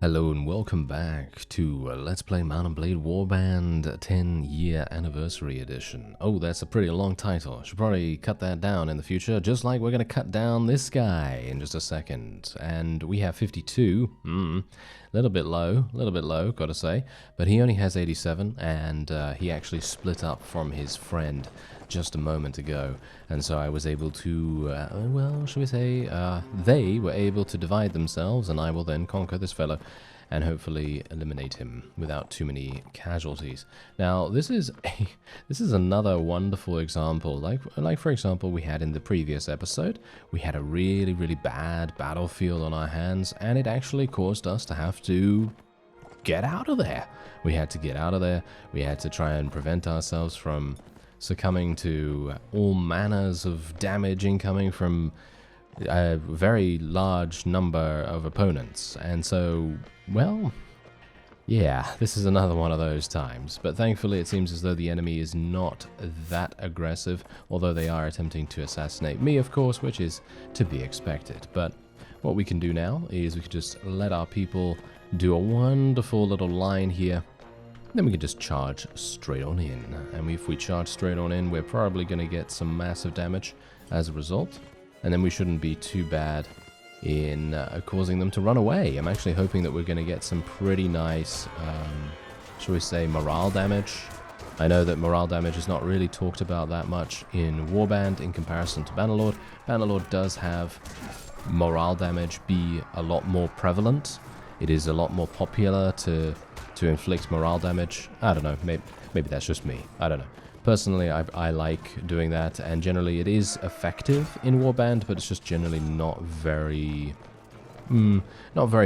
Hello and welcome back to Let's Play Mount & Blade Warband 10-year anniversary edition. Oh, that's a pretty long title. Should probably cut that down in the future, just like we're going to cut down this guy in just a second. And we have 52. Little bit low, gotta say. But he only has 87, and he actually split up from his friend just a moment ago. And so I was able to, well, shall we say, they were able to divide themselves, and I will then conquer this fellow and hopefully eliminate him without too many casualties. Now, this is another wonderful example. Like for example, we had in the previous episode, we had a really bad battlefield on our hands, and it actually caused us to have to get out of there. We had to get out of there. We had to try and prevent ourselves from succumbing to all manners of damage incoming from a very large number of opponents. And so, well, yeah, this is another one of those times. But thankfully it seems as though the enemy is not that aggressive, although they are attempting to assassinate me, of course, which is to be expected. But what we can do now is we can just let our people do a wonderful little line here. Then we can just charge straight on in. And if we charge straight on in, we're probably going to get some massive damage as a result. And then we shouldn't be too bad in causing them to run away. I'm actually hoping that we're going to get some pretty nice, shall we say, morale damage. I know that morale damage is not really talked about that much in Warband in comparison to Bannerlord. Bannerlord does have morale damage be a lot more prevalent. It is a lot more popular to inflict morale damage. I don't know, maybe that's just me. I don't know. Personally, I like doing that, and generally it is effective in Warband, but it's just generally not very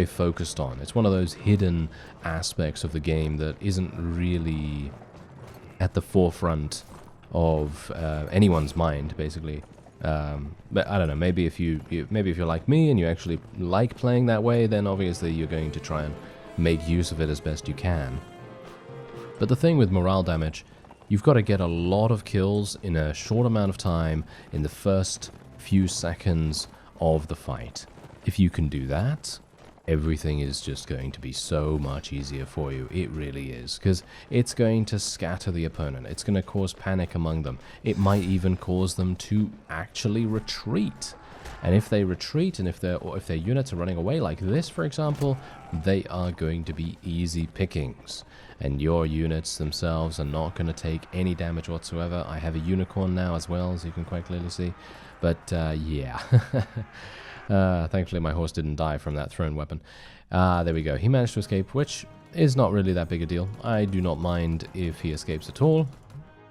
focused on. It's one of those hidden aspects of the game that isn't really at the forefront of anyone's mind, basically. But I don't know. Maybe if you're like me and you actually like playing that way, then obviously you're going to try and make use of it as best you can. But the thing with morale damage, you've got to get a lot of kills in a short amount of time in the first few seconds of the fight. If you can do that, everything is just going to be so much easier for you. It really is, because it's going to scatter the opponent. It's going to cause panic among them. It might even cause them to actually retreat. And if they retreat, and if their units are running away like this, for example, they are going to be easy pickings. And your units themselves are not going to take any damage whatsoever. I have a unicorn now as well, as you can quite clearly see. But, yeah. Thankfully my horse didn't die from that thrown weapon. There we go. He managed to escape, which is not really that big a deal. I do not mind if he escapes at all.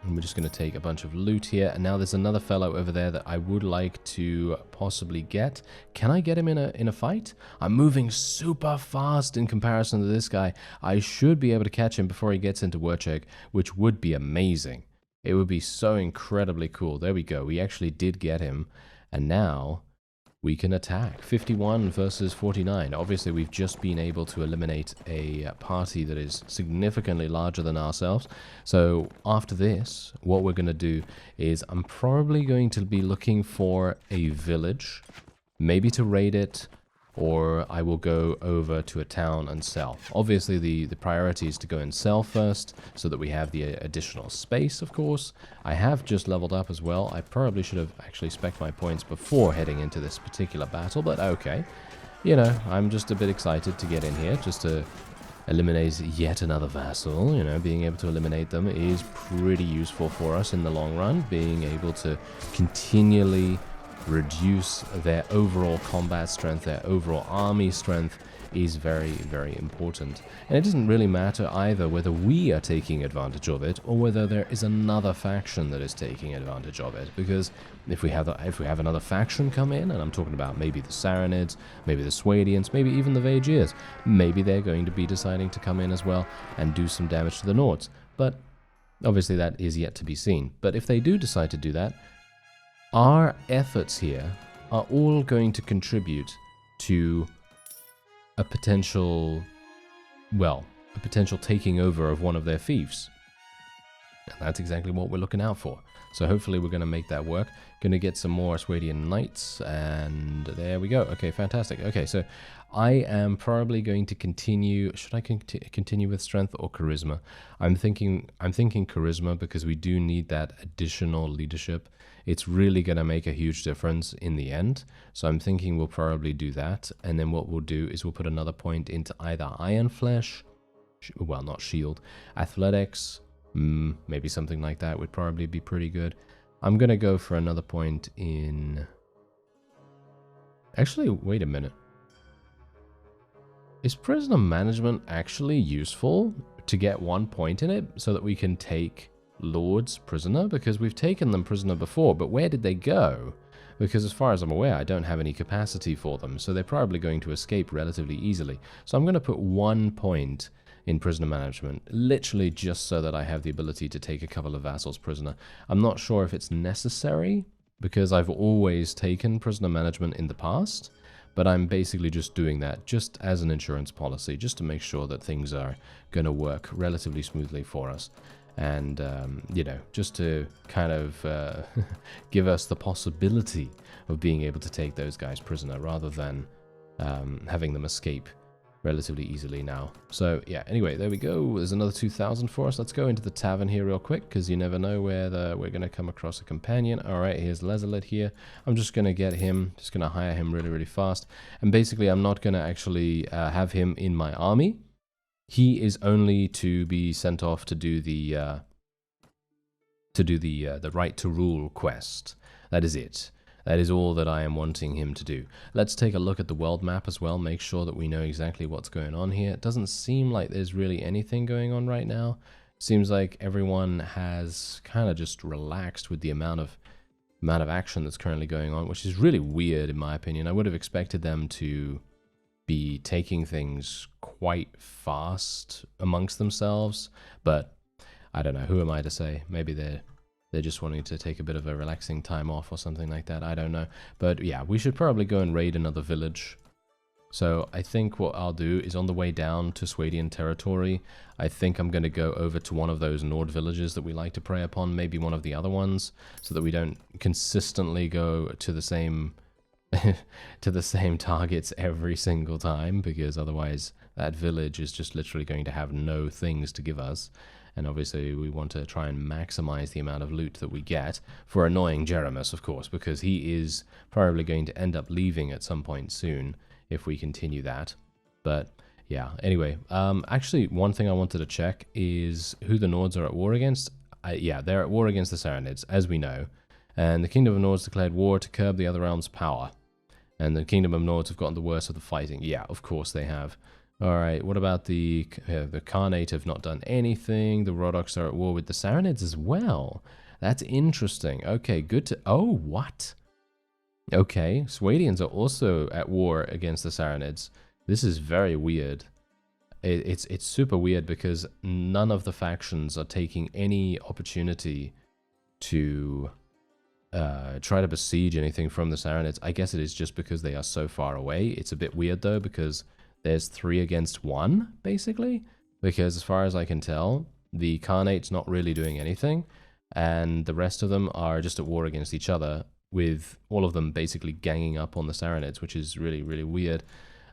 And we're just going to take a bunch of loot here. And now there's another fellow over there that I would like to possibly get. Can I get him in a fight? I'm moving super fast in comparison to this guy. I should be able to catch him before he gets into WERCHEG, which would be amazing. It would be so incredibly cool. There we go. We actually did get him. And now we can attack. 51 versus 49. Obviously, we've just been able to eliminate a party that is significantly larger than ourselves. So after this, what we're going to do is I'm probably going to be looking for a village, maybe to raid it, or I will go over to a town and sell. Obviously, the priority is to go and sell first, so that we have the additional space, of course. I have just leveled up as well. I probably should have actually spec'd my points before heading into this particular battle, but okay. You know, I'm just a bit excited to get in here, just to eliminate yet another vassal. You know, being able to eliminate them is pretty useful for us in the long run. Being able to continually reduce their overall combat strength, their overall army strength is very important. And it doesn't really matter either whether we are taking advantage of it or whether there is another faction that is taking advantage of it, because if we have another faction come in, and I'm talking about maybe the Sarranids, maybe the Swadians, maybe even the Vajirs, maybe they're going to be deciding to come in as well and do some damage to the Nords. But obviously that is yet to be seen. But if they do decide to do that, our efforts here are all going to contribute to a potential taking over of one of their fiefs. And that's exactly what we're looking out for. So hopefully we're going to make that work. Going to get some more Swadian Knights, and there we go. Okay, fantastic. Okay, so I am probably going to continue. Should I continue with strength or charisma? I'm thinking charisma, because we do need that additional leadership. It's really going to make a huge difference in the end. So I'm thinking we'll probably do that. And then what we'll do is we'll put another point into either Iron Flesh, well, not Shield, Athletics, maybe something like that would probably be pretty good. I'm going to go for another point in... Actually, wait a minute. Is prisoner management actually useful to get 1 point in it so that we can take lords prisoner? Because we've taken them prisoner before, but where did they go? Because as far as I'm aware, I don't have any capacity for them, so they're probably going to escape relatively easily. So I'm going to put 1 point in prisoner management, literally just so that I have the ability to take a couple of vassals prisoner. I'm not sure if it's necessary, because I've always taken prisoner management in the past, but I'm basically just doing that just as an insurance policy, just to make sure that things are going to work relatively smoothly for us. And, you know, just to kind of give us the possibility of being able to take those guys prisoner, rather than having them escape relatively easily now. So yeah, anyway, there we go. There's another 2,000 for us. Let's go into the tavern here real quick, because you never know where we're going to come across a companion. All right, here's Lezelet here. I'm just going to get him, just going to hire him really, really fast. And basically, I'm not going to actually have him in my army. He is only to be sent off to do the right to rule quest. That is it. That is all that I am wanting him to do. Let's take a look at the world map as well, make sure that we know exactly what's going on here. It doesn't seem like there's really anything going on right now. Seems like everyone has kind of just relaxed with the amount of action that's currently going on, which is really weird in my opinion. I would have expected them to be taking things quite fast amongst themselves, but I don't know, who am I to say? Maybe they're just wanting to take a bit of a relaxing time off or something like that. I don't know. But yeah, we should probably go and raid another village. So I think what I'll do is on the way down to Swadian territory, I think I'm going to go over to one of those Nord villages that we like to prey upon, maybe one of the other ones, so that we don't consistently go to the same targets every single time, because otherwise that village is just literally going to have no things to give us. And obviously we want to try and maximize the amount of loot that we get for annoying Jeremus, of course, because he is probably going to end up leaving at some point soon if we continue that. But yeah, anyway, actually one thing I wanted to check is who the Nords are at war against. Yeah, they're at war against the Sarranids, as we know. And the Kingdom of Nords declared war to curb the other realm's power. And the Kingdom of Nords have gotten the worst of the fighting. Yeah, of course they have. Alright, what about the Khanate have not done anything. The Rhodoks are at war with the Sarranids as well. That's interesting. Okay, good to... Oh, what? Okay, Swadians are also at war against the Sarranids. This is very weird. It's super weird because none of the factions are taking any opportunity to try to besiege anything from the Sarranids. I guess it is just because they are so far away. It's a bit weird though, because there's 3 against 1, basically, because as far as I can tell, the Khanate's not really doing anything, and the rest of them are just at war against each other, with all of them basically ganging up on the Sarranids, which is really, really weird.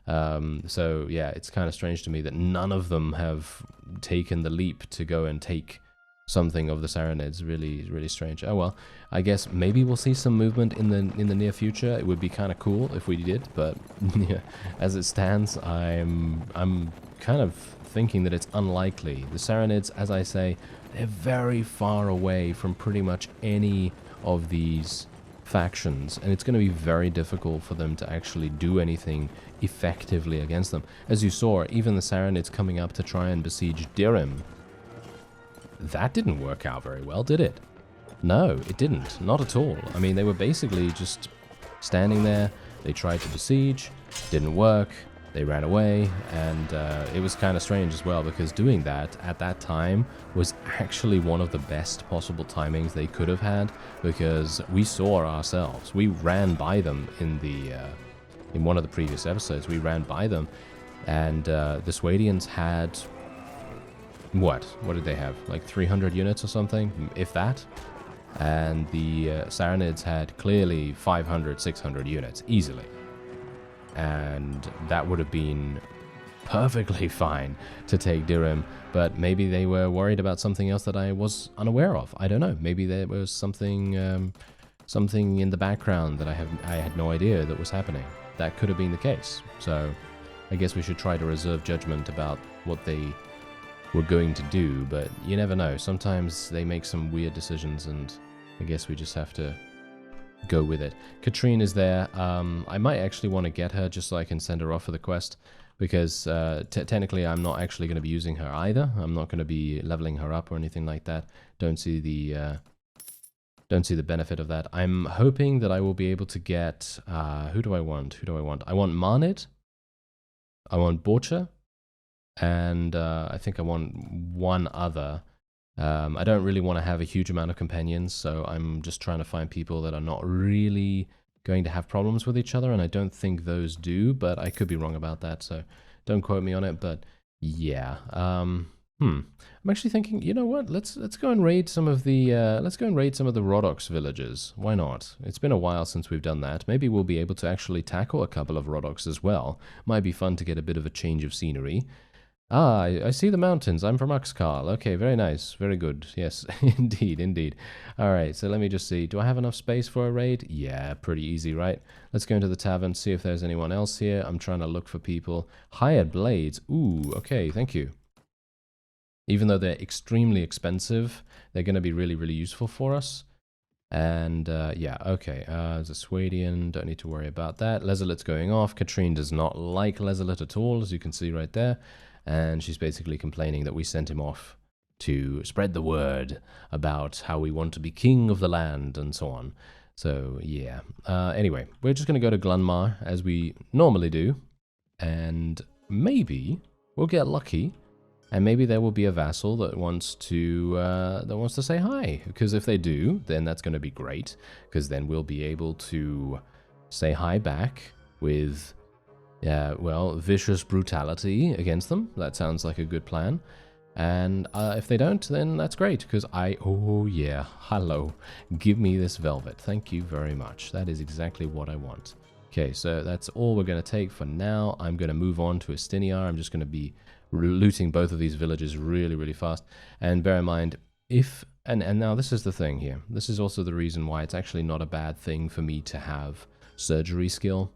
So yeah, it's kind of strange to me that none of them have taken the leap to go and take something of the Sarranids. Really, really strange. Oh well, I guess maybe we'll see some movement in the near future. It would be kind of cool if we did, but yeah, as it stands, I'm kind of thinking that it's unlikely. The Sarranids, as I say, they're very far away from pretty much any of these factions, and it's going to be very difficult for them to actually do anything effectively against them. As you saw, even the Sarranids coming up to try and besiege Dirim, that didn't work out very well, did it? No, it didn't. Not at all. I mean, they were basically just standing there. They tried to besiege, didn't work, they ran away, and it was kind of strange as well, because doing that at that time was actually one of the best possible timings they could have had, because we saw ourselves. We ran by them in one of the previous episodes. We ran by them, and the Swadians had What did they have? Like 300 units or something, if that? And the Sarranids had clearly 500, 600 units, easily. And that would have been perfectly fine to take Dirham, but maybe they were worried about something else that I was unaware of. I don't know. Maybe there was something something in the background that I had no idea that was happening. That could have been the case. So I guess we should try to reserve judgment about what they were going to do, but you never know. Sometimes they make some weird decisions, and I guess we just have to go with it. Katrine is there. I might actually want to get her just so I can send her off for the quest, because technically I'm not actually going to be using her either. I'm not going to be leveling her up or anything like that. Don't see the benefit of that. I'm hoping that I will be able to get who do I want? I want Marnid. I want Borcha. And I think I want one other. I don't really want to have a huge amount of companions, so I'm just trying to find people that are not really going to have problems with each other, and I don't think those do, but I could be wrong about that, so don't quote me on it. But yeah, I'm actually thinking, you know what? Let's go and raid some of the Rhodok's villages. Why not? It's been a while since we've done that. Maybe we'll be able to actually tackle a couple of Rhodoks as well. Might be fun to get a bit of a change of scenery. Ah, I see the mountains. I'm from Uxkhal. Okay, very nice. Very good. Yes, indeed, indeed. All right, so let me just see. Do I have enough space for a raid? Yeah, pretty easy, right? Let's go into the tavern, see if there's anyone else here. I'm trying to look for people. Hired blades. Ooh, okay, thank you. Even though they're extremely expensive, they're going to be really, really useful for us. And yeah, okay. There's a Swadian. Don't need to worry about that. Lezelet's going off. Katrine does not like Lezelet at all, as you can see right there. And she's basically complaining that we sent him off to spread the word about how we want to be king of the land and so on. So, yeah. Anyway, we're just going to go to Glunmar, as we normally do. And maybe we'll get lucky. And maybe there will be a vassal that wants to say hi. Because if they do, then that's going to be great. Because then we'll be able to say hi back with... yeah, well, vicious brutality against them. That sounds like a good plan. And if they don't, then that's great, because oh yeah, hello. Give me this velvet. Thank you very much. That is exactly what I want. Okay, so that's all we're going to take for now. I'm going to move on to Estiniar. I'm just going to be looting both of these villages really, really fast. And bear in mind, if... and now this is the thing here. This is also the reason why it's actually not a bad thing for me to have surgery skill.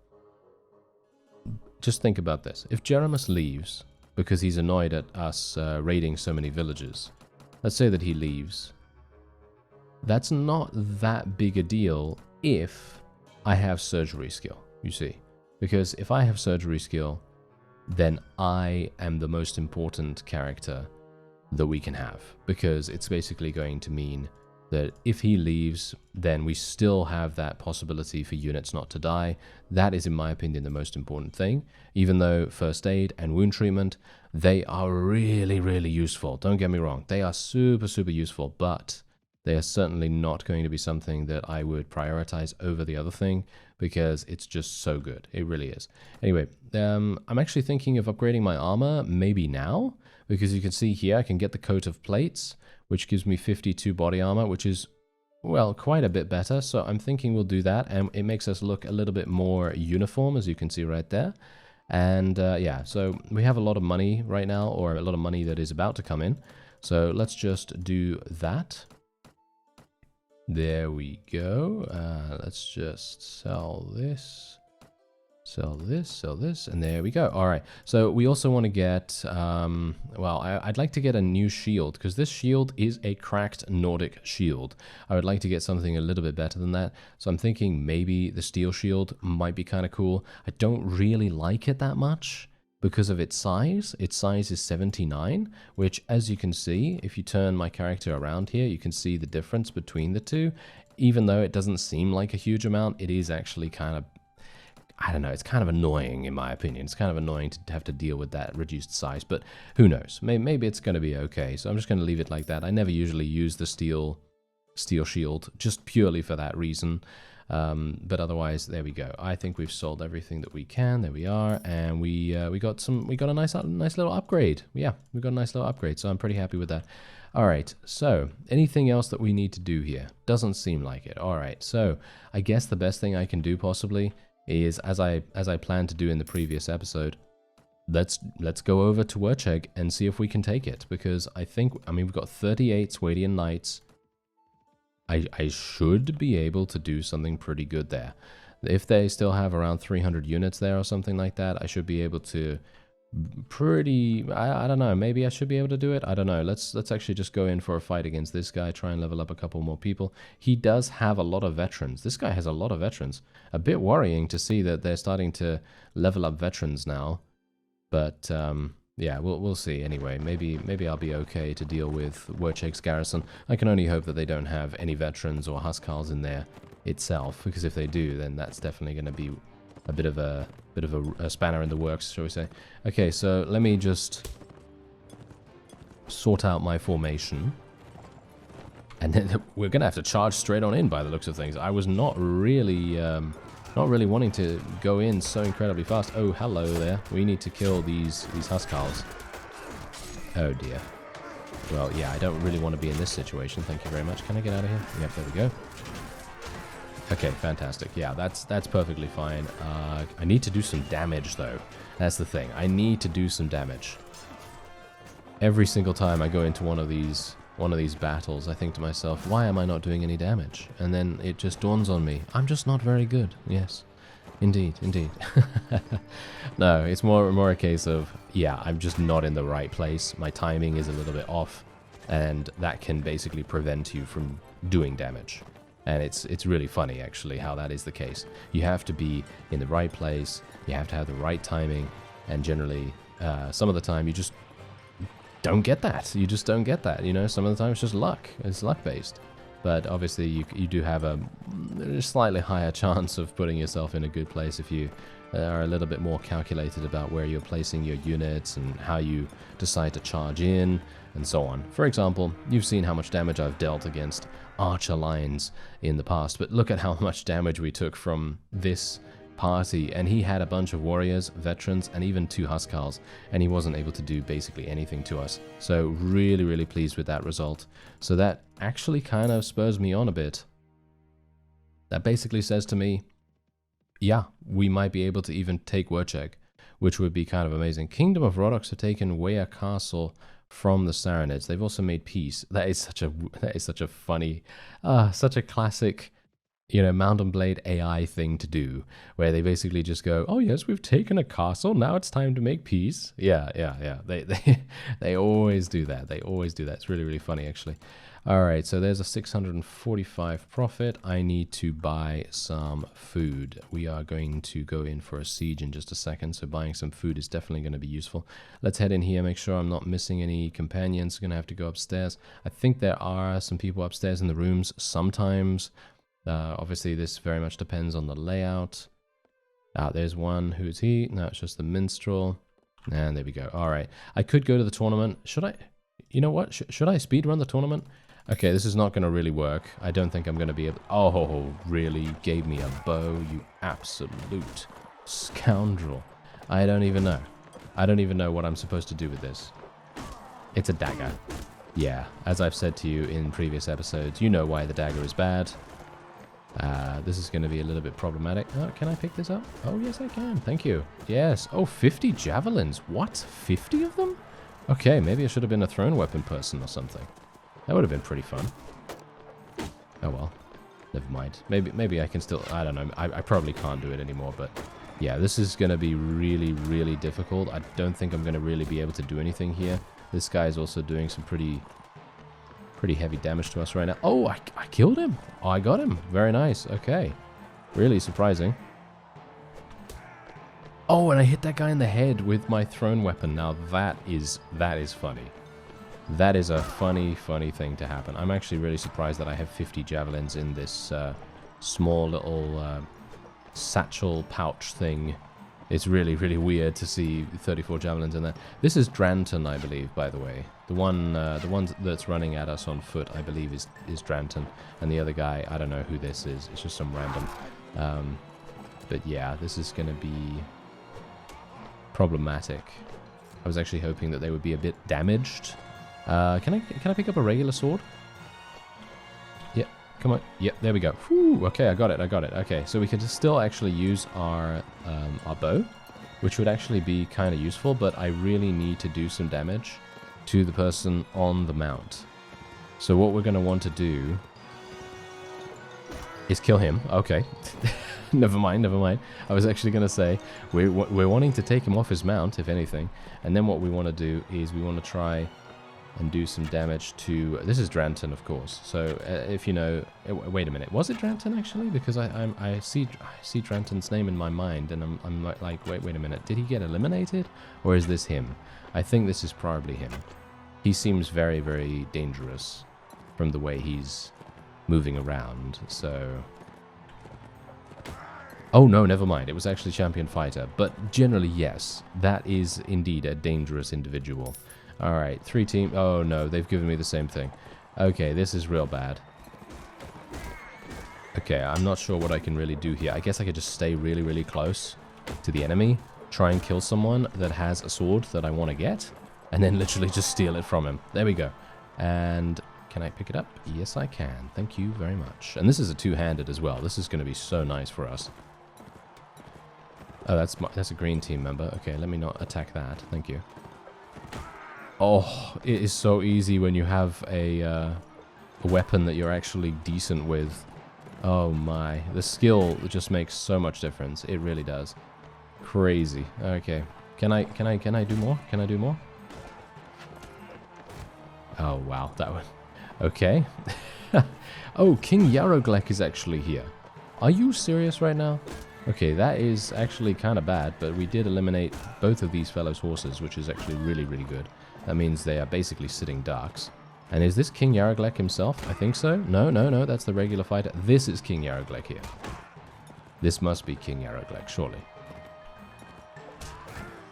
Just think about this. If Jeremus leaves because he's annoyed at us raiding so many villages, let's say that he leaves, that's not that big a deal if I have surgery skill, you see. Because if I have surgery skill, then I am the most important character that we can have. Because it's basically going to mean that if he leaves, then we still have that possibility for units not to die. That is, in my opinion, the most important thing. Even though first aid and wound treatment, they are really, really useful. Don't get me wrong. They are super, super useful, but they are certainly not going to be something that I would prioritize over the other thing, because it's just so good. It really is. Anyway, I'm actually thinking of upgrading my armor maybe now, because you can see here I can get the coat of plates, which gives me 52 body armor, which is, well, quite a bit better. So I'm thinking we'll do that, and it makes us look a little bit more uniform, as you can see right there. And yeah, so we have a lot of money right now, or a lot of money that is about to come in. So let's just do that. There we go. Let's just sell this. Sell this, and there we go. All right, so we also want to get, well, I'd like to get a new shield, because this shield is a cracked Nordic shield. I would like to get something a little bit better than that, so I'm thinking maybe the steel shield might be kind of cool. I don't really like it that much because of its size. Its size is 79, which, as you can see, if you turn my character around here, you can see the difference between the two. Even though it doesn't seem like a huge amount, it is actually kind of, I don't know, it's kind of annoying in my opinion. It's kind of annoying to have to deal with that reduced size, but who knows? Maybe it's going to be okay. So I'm just going to leave it like that. I never usually use the steel shield just purely for that reason. But otherwise, there we go. I think we've sold everything that we can. There we are, and we got a nice little upgrade. Yeah, we got a nice little upgrade. So I'm pretty happy with that. All right. So anything else that we need to do here? Doesn't seem like it. All right. So I guess the best thing I can do possibly is, as I planned to do in the previous episode, let's go over to WERCHEG and see if we can take it, because I mean, we've got 38 Swadian Knights. I should be able to do something pretty good there. If they still have around 300 units there or something like that, I should be able to I don't know, maybe I should be able to do it. I don't know. Let's actually just go in for a fight against this guy, try and level up a couple more people. He does have a lot of veterans. This guy has a lot of veterans. A bit worrying to see that they're starting to level up veterans now. But yeah, we'll see. Anyway, maybe I'll be okay to deal with WERCHEG's garrison. I can only hope that they don't have any veterans or huskarls in there itself, because if they do, then that's definitely going to be a bit of a spanner in the works, shall we say. Okay, so let me just sort out my formation, and then we're gonna have to charge straight on in by the looks of things. I was not really wanting to go in so incredibly fast. Oh, hello there. We need to kill these huskarls. Oh dear. Well, yeah, I don't really want to be in this situation. Thank you very much. Can I get out of here? Yep, there we go. Okay, fantastic. Yeah, that's perfectly fine. I need to do some damage, though. That's the thing. I need to do some damage. Every single time I go into one of these battles, I think to myself, why am I not doing any damage? And then it just dawns on me, I'm just not very good. Yes, indeed, indeed. No, it's more a case of, yeah, I'm just not in the right place. My timing is a little bit off, and that can basically prevent you from doing damage. And it's really funny, actually, how that is the case. You have to be in the right place, you have to have the right timing, and generally, some of the time, you just don't get that. You just don't get that, you know? Some of the time, it's just luck. It's luck-based. But obviously, you do have a slightly higher chance of putting yourself in a good place if you are a little bit more calculated about where you're placing your units and how you decide to charge in, and so on. For example, you've seen how much damage I've dealt against archer lines in the past, but look at how much damage we took from this party, and he had a bunch of warriors, veterans, and even 2 huskarls, and he wasn't able to do basically anything to us. So really, really pleased with that result. So that actually kind of spurs me on a bit. That basically says to me, yeah, we might be able to even take WERCHEG, which would be kind of amazing. Kingdom of Rhodok have taken WERCHEG Castle from the Saronids. They've also made peace. That is such a funny, such a classic, you know, Mount and Blade AI thing to do, where they basically just go, oh yes, we've taken a castle, now it's time to make peace. Yeah. They always do that. They always do that. It's really, really funny, actually. All right, so there's a 645 profit. I need to buy some food. We are going to go in for a siege in just a second, so buying some food is definitely going to be useful. Let's head in here, make sure I'm not missing any companions. Going to have to go upstairs. I think there are some people upstairs in the rooms sometimes. Obviously, this very much depends on the layout. There's one. Who's he? No, it's just the minstrel. And there we go. All right. I could go to the tournament. Should I? You know what? Should I speedrun the tournament? Okay, this is not going to really work. I don't think I'm going to be able... Oh, really? Gave me a bow, you absolute scoundrel. I don't even know. I don't even know what I'm supposed to do with this. It's a dagger. Yeah, as I've said to you in previous episodes, you know why the dagger is bad. This is going to be a little bit problematic. Oh, can I pick this up? Oh, yes, I can. Thank you. Yes. Oh, 50 javelins. What? 50 of them? Okay, maybe I should have been a thrown weapon person or something. That would have been pretty fun. Oh, well. Never mind. Maybe I can still... I don't know. I probably can't do it anymore, but... Yeah, this is going to be really, really difficult. I don't think I'm going to really be able to do anything here. This guy is also doing some pretty heavy damage to us right now. Oh, I killed him. Oh, I got him. Very nice. Okay. Really surprising. Oh, and I hit that guy in the head with my thrown weapon. Now that is funny. That is a funny thing to happen. I'm actually really surprised that I have 50 javelins in this small little satchel pouch thing It's really, really weird to see 34 javelins in there. This is Dranton, I believe, by the way. The one that's running at us on foot, I believe, is Dranton. And the other guy, I don't know who this is. It's just some random. But yeah, this is going to be problematic. I was actually hoping that they would be a bit damaged. Can I pick up a regular sword? Yep, come on. Yep, there we go. Whew, okay, I got it. Okay, so we could still actually use our bow, which would actually be kind of useful, but I really need to do some damage to the person on the mount. So what we're going to want to do is kill him. Okay. Never mind. I was actually going to say, we're wanting to take him off his mount, if anything. And then what we want to do is we want to try and do some damage to... This is Dranton, of course. So if you know... Wait a minute. Was it Dranton, actually? Because I see Dranton's name in my mind, and I'm like, wait a minute. Did he get eliminated? Or is this him? I think this is probably him. He seems very, very dangerous from the way he's moving around, so... Oh no, never mind. It was actually Champion Fighter. But generally, yes, that is indeed a dangerous individual. Alright, 3 team... Oh no, they've given me the same thing. Okay, this is real bad. Okay, I'm not sure what I can really do here. I guess I could just stay really, really close to the enemy, try and kill someone that has a sword that I want to get, and then literally just steal it from him. There we go. And... Can I pick it up? Yes, I can. Thank you very much. And this is a two-handed as well. This is going to be so nice for us. Oh, that's a green team member. Okay, let me not attack that. Thank you. Oh, it is so easy when you have a weapon that you're actually decent with. Oh my, the skill just makes so much difference. It really does. Crazy. Okay, can I do more? Can I do more? Oh wow, that one. Okay. Oh, King Yaroghlek is actually here. Are you serious right now? Okay, that is actually kind of bad, but we did eliminate both of these fellows' horses, which is actually really, really good. That means they are basically sitting ducks. And is this King Yaroghlek himself? I think so. No, that's the regular fighter. This is King Yaroghlek here. This must be King Yaroghlek, surely.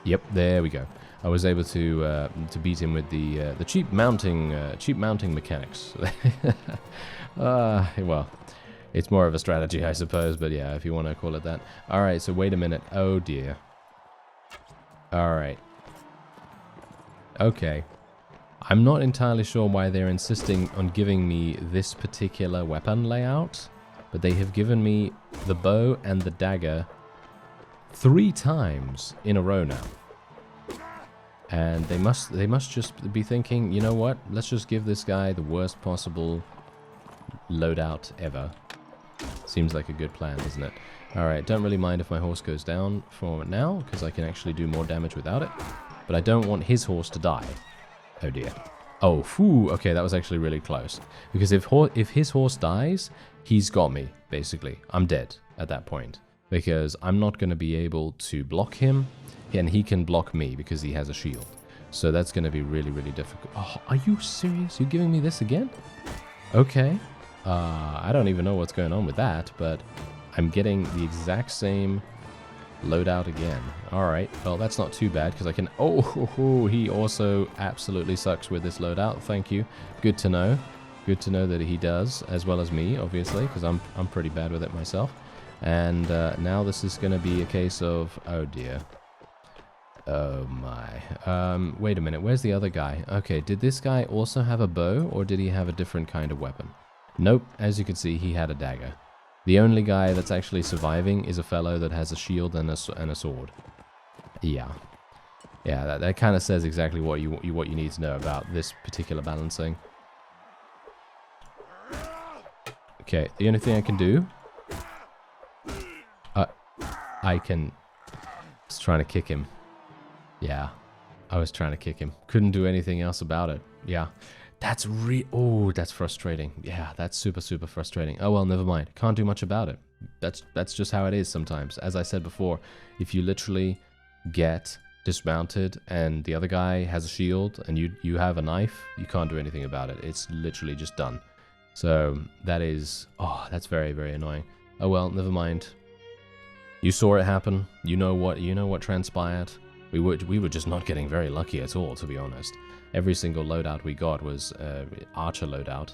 Yep, there we go. I was able to beat him with the cheap mounting mechanics. Well, it's more of a strategy, I suppose, but yeah, if you want to call it that. All right, so wait a minute. Oh dear. All right. Okay. I'm not entirely sure why they're insisting on giving me this particular weapon layout, but they have given me the bow and the dagger 3 times in a row now. And they must just be thinking, you know what? Let's just give this guy the worst possible loadout ever. Seems like a good plan, doesn't it? Alright, don't really mind if my horse goes down for now, because I can actually do more damage without it. But I don't want his horse to die. Oh dear. Oh, phew, okay, that was actually really close. Because if his horse dies, he's got me, basically. I'm dead at that point. Because I'm not going to be able to block him, and he can block me because he has a shield. So that's going to be really, really difficult. Oh, are you serious? You're giving me this again? Okay. I don't even know what's going on with that, but I'm getting the exact same loadout again. Alright, well that's not too bad because I can... Oh, he also absolutely sucks with this loadout. Thank you. Good to know. Good to know that he does, as well as me, obviously, because I'm pretty bad with it myself. And now this is going to be a case of... Oh dear. Oh my. Wait a minute, where's the other guy? Okay, did this guy also have a bow, or did he have a different kind of weapon? Nope, as you can see, he had a dagger. The only guy that's actually surviving is a fellow that has a shield and a sword. Yeah. Yeah, that kind of says exactly what you need to know about this particular balancing. Okay, the only thing I can do... I can... Just trying to kick him. Yeah, I was trying to kick him. Couldn't do anything else about it. Yeah. That's oh, that's frustrating. Yeah, that's super, super frustrating. Oh well, never mind. Can't do much about it. That's just how it is sometimes. As I said before, if you literally get dismounted and the other guy has a shield and you have a knife, you can't do anything about it. It's literally just done. So that is... Oh, that's very, very annoying. Oh well, never mind. You saw it happen. You know what transpired. We were just not getting very lucky at all, to be honest. Every single loadout we got was archer loadout,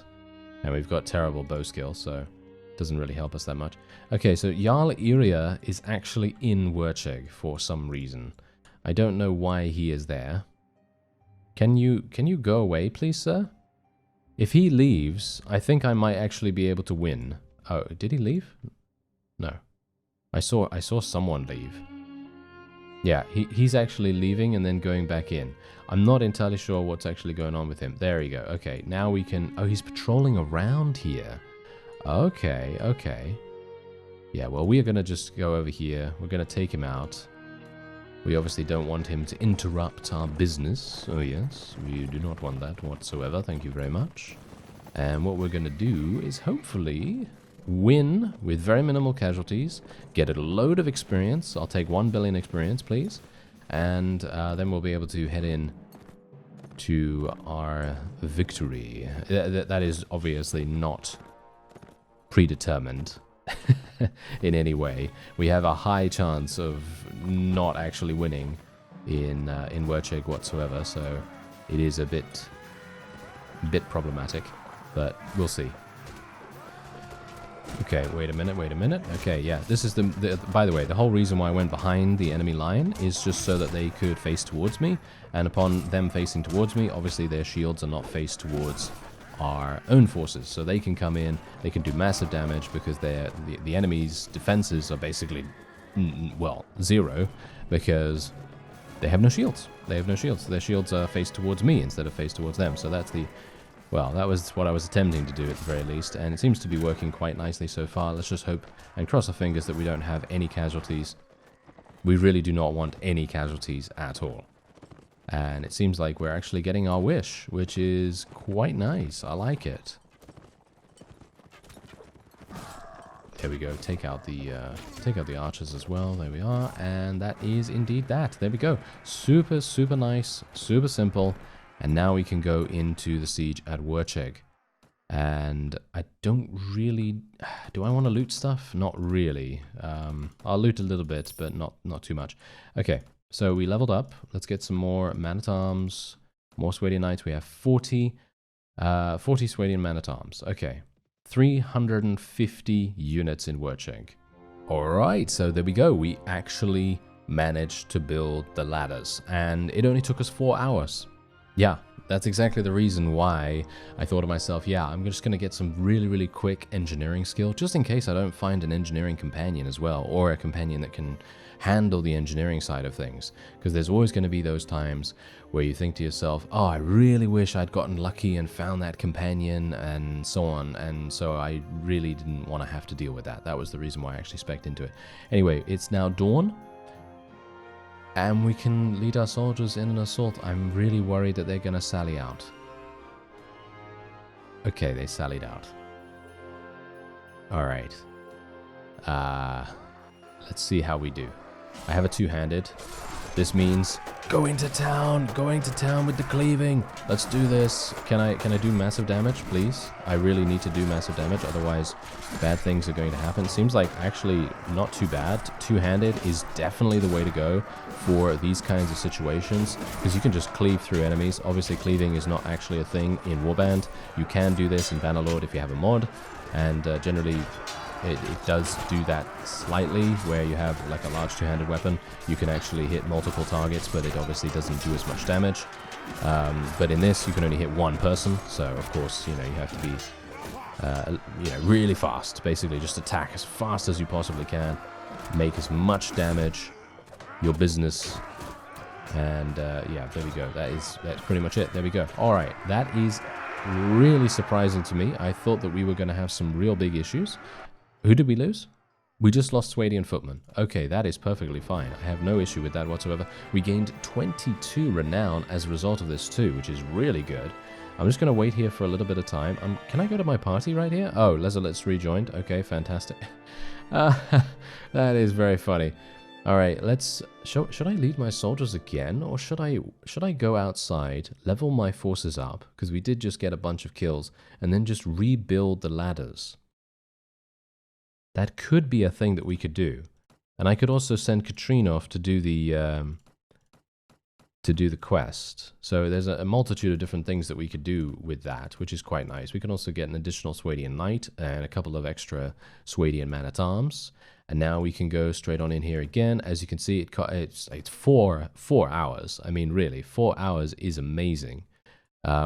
and we've got terrible bow skill, so it doesn't really help us that much. Okay, so Jarl Iria is actually in WERCHEG for some reason. I don't know why he is there. Can you go away, please, sir? If he leaves, I think I might actually be able to win. Oh, did he leave? No. I saw someone leave. Yeah, he's actually leaving and then going back in. I'm not entirely sure what's actually going on with him. There we go. Okay, now we can... Oh, he's patrolling around here. Okay, okay. Yeah, well, we are going to just go over here. We're going to take him out. We obviously don't want him to interrupt our business. Oh, yes, we do not want that whatsoever. Thank you very much. And what we're going to do is hopefully... win with very minimal casualties, get a load of experience. I'll take 1 billion experience, please. And then we'll be able to head in to our victory. That is obviously not predetermined in any way. We have a high chance of not actually winning in WERCHEG whatsoever, so it is a bit problematic, but we'll see. Okay, wait a minute. Okay, yeah, this is by the way, the whole reason why I went behind the enemy line is just so that they could face towards me, and upon them facing towards me, obviously their shields are not faced towards our own forces, so they can come in, they can do massive damage because the enemy's defenses are basically, well, 0, because they have no shields. Their shields are faced towards me instead of faced towards them, so that's the... Well, that was what I was attempting to do at the very least, and it seems to be working quite nicely so far. Let's just hope and cross our fingers that we don't have any casualties. We really do not want any casualties at all. And it seems like we're actually getting our wish, which is quite nice. I like it. There we go. Take out the archers as well. There we are, and that is indeed that. There we go. Super, super nice, super simple. And now we can go into the siege at WERCHEG. And I don't really... Do I want to loot stuff? Not really. I'll loot a little bit, but not too much. Okay, so we leveled up. Let's get some more man-at-arms. More Swadian Knights. We have 40 Swadian man-at-arms. Okay. 350 units in WERCHEG. Alright, so there we go. We actually managed to build the ladders. And it only took us 4 hours. Yeah, that's exactly the reason why I thought to myself, yeah, I'm just going to get some really, really quick engineering skill, just in case I don't find an engineering companion as well, or a companion that can handle the engineering side of things. Because there's always going to be those times where you think to yourself, oh, I really wish I'd gotten lucky and found that companion and so on. And so I really didn't want to have to deal with that. That was the reason why I actually spec'd into it. Anyway, it's now dawn. And we can lead our soldiers in an assault. I'm really worried that they're going to sally out. Okay, they sallied out. Alright. Let's see how we do. I have a two-handed. This means going to town with the cleaving. Let's do this. Can I do massive damage, please? I really need to do massive damage, otherwise bad things are going to happen. Seems like actually not too bad. Two-handed is definitely the way to go for these kinds of situations, because you can just cleave through enemies. Obviously, cleaving is not actually a thing in Warband. You can do this in Bannerlord if you have a mod, and generally it does do that slightly, where you have like a large two-handed weapon. You can actually hit multiple targets, but it obviously doesn't do as much damage. But in this, you can only hit one person, so of course, you have to be really fast. Basically, just attack as fast as you possibly can, make as much damage, your business, and yeah, there we go. That's pretty much it. There we go. All right, that is really surprising to me. I thought that we were going to have some real big issues. Who did we lose? We just lost Swadian footmen. Okay, that is perfectly fine. I have no issue with that whatsoever. We gained 22 renown as a result of this too, which is really good. I'm just going to wait here for a little bit of time. Can I go to my party right here? Oh, let's rejoined. Okay, fantastic. That is very funny. All right, should I lead my soldiers again, or should I go outside, level my forces up, because we did just get a bunch of kills, and then just rebuild the ladders? That could be a thing that we could do. And I could also send Katrine off to do the quest. So there's a multitude of different things that we could do with that, which is quite nice. We can also get an additional Swadian Knight and a couple of extra Swadian Man-at-Arms. And now we can go straight on in here again. As you can see, it's 4 hours. I mean, really, 4 hours is amazing.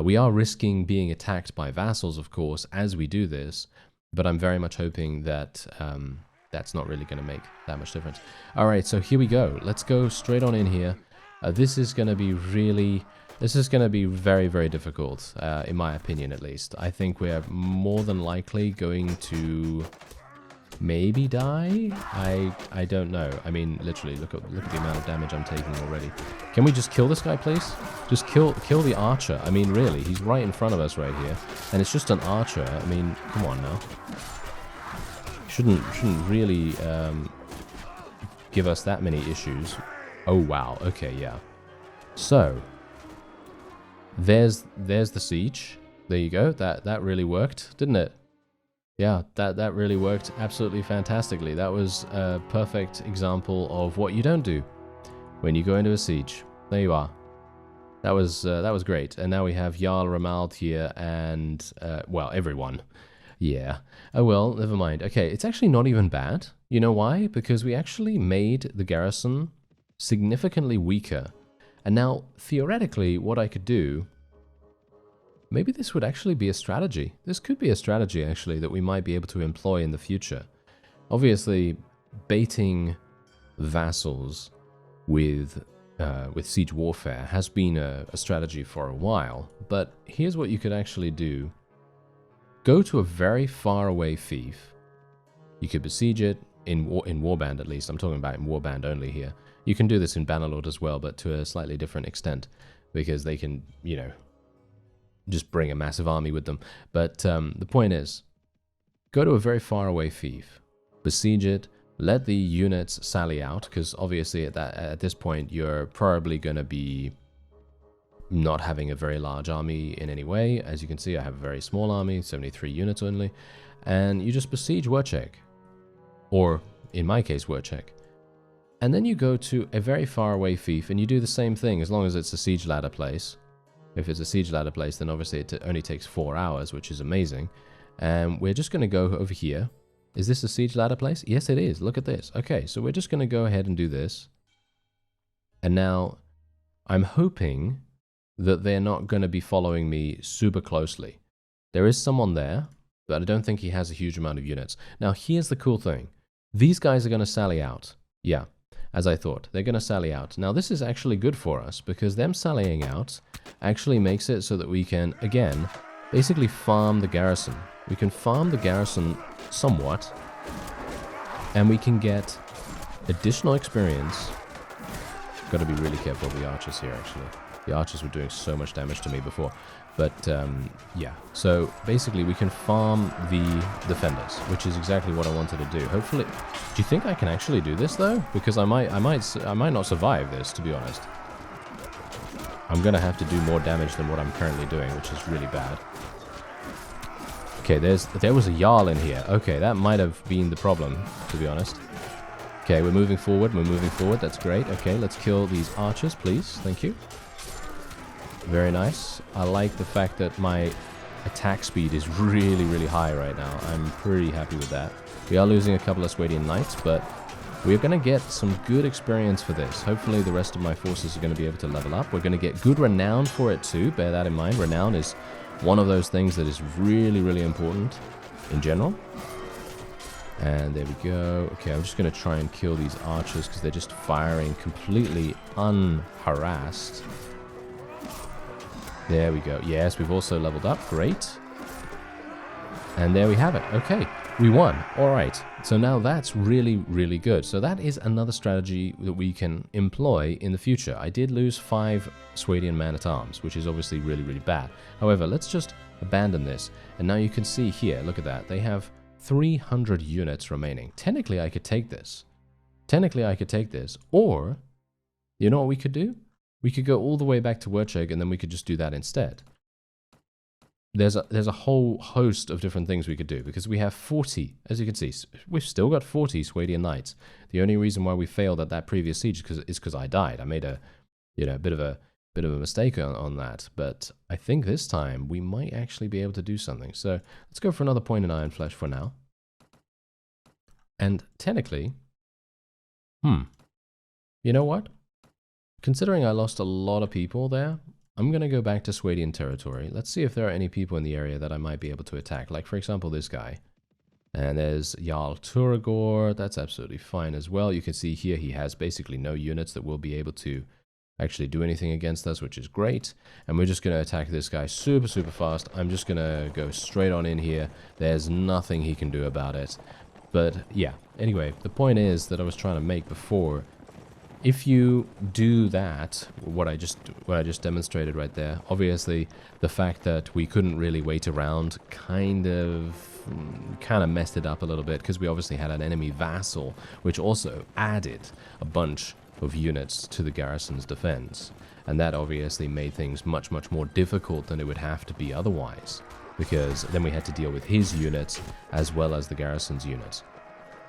We are risking being attacked by vassals, of course, as we do this. But I'm very much hoping that that's not really going to make that much difference. All right, so here we go. Let's go straight on in here. This is going to be very, very difficult, in my opinion, at least. I think we're more than likely going to maybe die. I don't know. I mean, literally, look at the amount of damage I'm taking already. Can we just kill this guy, please? Just kill the archer. I mean, really, he's right in front of us right here, and it's just an archer. I mean, come on now. Shouldn't really give us that many issues. Oh wow. Okay, yeah. So there's the siege. There you go. That really worked, didn't it? Yeah, that really worked absolutely fantastically. That was a perfect example of what you don't do when you go into a siege. There you are. That was great. And now we have Jarl Ramald here and well, everyone. Yeah. Oh well, never mind. Okay, it's actually not even bad. You know why? Because we actually made the garrison significantly weaker. And now, theoretically, what I could do, maybe this would actually be a strategy. This could be a strategy, actually, that we might be able to employ in the future. Obviously, baiting vassals with siege warfare has been a strategy for a while, but here's what you could actually do. Go to a very far away fief. You could besiege it in Warband, at least. I'm talking about in Warband only here. You can do this in Bannerlord as well, but to a slightly different extent, because they can, you know, just bring a massive army with them. But the point is, go to a very far away fief, besiege it, let the units sally out, because obviously at this point you're probably going to be not having a very large army in any way. As you can see, I have a very small army, 73 units only, and you just besiege WERCHEG, or in my case, WERCHEG. And then you go to a very far away fief and you do the same thing, as long as it's a siege ladder place. If it's a siege ladder place, then obviously it only takes 4 hours, which is amazing. And we're just going to go over here. Is this a siege ladder place? Yes, it is. Look at this. Okay, so we're just going to go ahead and do this. And now I'm hoping that they're not going to be following me super closely. There is someone there, but I don't think he has a huge amount of units. Now, here's the cool thing. These guys are going to sally out. Yeah. As I thought, they're going to sally out. Now, this is actually good for us, because them sallying out actually makes it so that we can, again, basically farm the garrison. We can farm the garrison somewhat, and we can get additional experience. Got to be really careful of the archers here, actually. The archers were doing so much damage to me before. But, yeah. So, basically, we can farm the defenders, which is exactly what I wanted to do. Hopefully... Do you think I can actually do this, though? Because I might not survive this, to be honest. I'm going to have to do more damage than what I'm currently doing, which is really bad. Okay, there was a jarl in here. Okay, that might have been the problem, to be honest. Okay, we're moving forward. That's great. Okay, let's kill these archers, please. Thank you. Very nice. I like the fact that my attack speed is really, really high right now. I'm pretty happy with that. We are losing a couple of Swadian Knights, but we're going to get some good experience for this. Hopefully the rest of my forces are going to be able to level up. We're going to get good renown for it too. Bear that in mind. Renown is one of those things that is really, really important in general. And there we go. Okay, I'm just going to try and kill these archers because they're just firing completely unharassed. There we go. Yes, we've also leveled up. Great. And there we have it. Okay, we won. All right. So now that's really, really good. So that is another strategy that we can employ in the future. I did lose 5 Swadian man-at-arms, which is obviously really, really bad. However, let's just abandon this. And now you can see here, look at that. They have 300 units remaining. Technically, I could take this. Or, you know what we could do? We could go all the way back to WERCHEG, and then we could just do that instead. there's a whole host of different things we could do, because we have 40, as you can see, we've still got 40 Swadian knights. The only reason why we failed at that previous siege is because I died. I made a bit of a mistake on that, but I think this time we might actually be able to do something. So let's go for another point in Iron Flesh for now. And technically, you know what? Considering I lost a lot of people there, I'm going to go back to Swadian territory. Let's see if there are any people in the area that I might be able to attack. Like, for example, this guy. And there's Jarl Turagor. That's absolutely fine as well. You can see here he has basically no units that will be able to actually do anything against us, which is great. And we're just going to attack this guy super, super fast. I'm just going to go straight on in here. There's nothing he can do about it. But yeah, anyway, the point is that I was trying to make before. If you do that, what I just demonstrated right there, obviously the fact that we couldn't really wait around kind of messed it up a little bit, because we obviously had an enemy vassal, which also added a bunch of units to the garrison's defense. And that obviously made things much, much more difficult than it would have to be otherwise, because then we had to deal with his units as well as the garrison's units.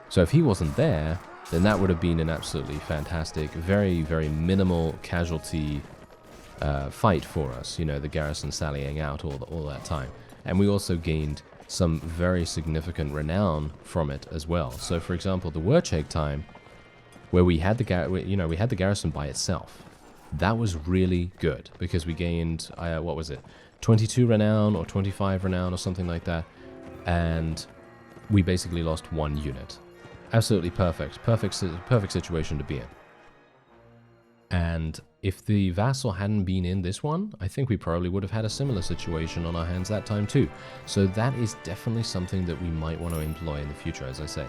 So if he wasn't there, then that would have been an absolutely fantastic, very, very minimal casualty fight for us. You know, the garrison sallying out all that time. And we also gained some very significant renown from it as well. So, for example, the WERCHEG time, where we had the garrison by itself, that was really good, because we gained, what was it, 22 renown or 25 renown or something like that, and we basically lost 1 unit. Absolutely perfect situation to be in. And if the vassal hadn't been in this one, I think we probably would have had a similar situation on our hands that time too. So that is definitely something that we might want to employ in the future, as I say.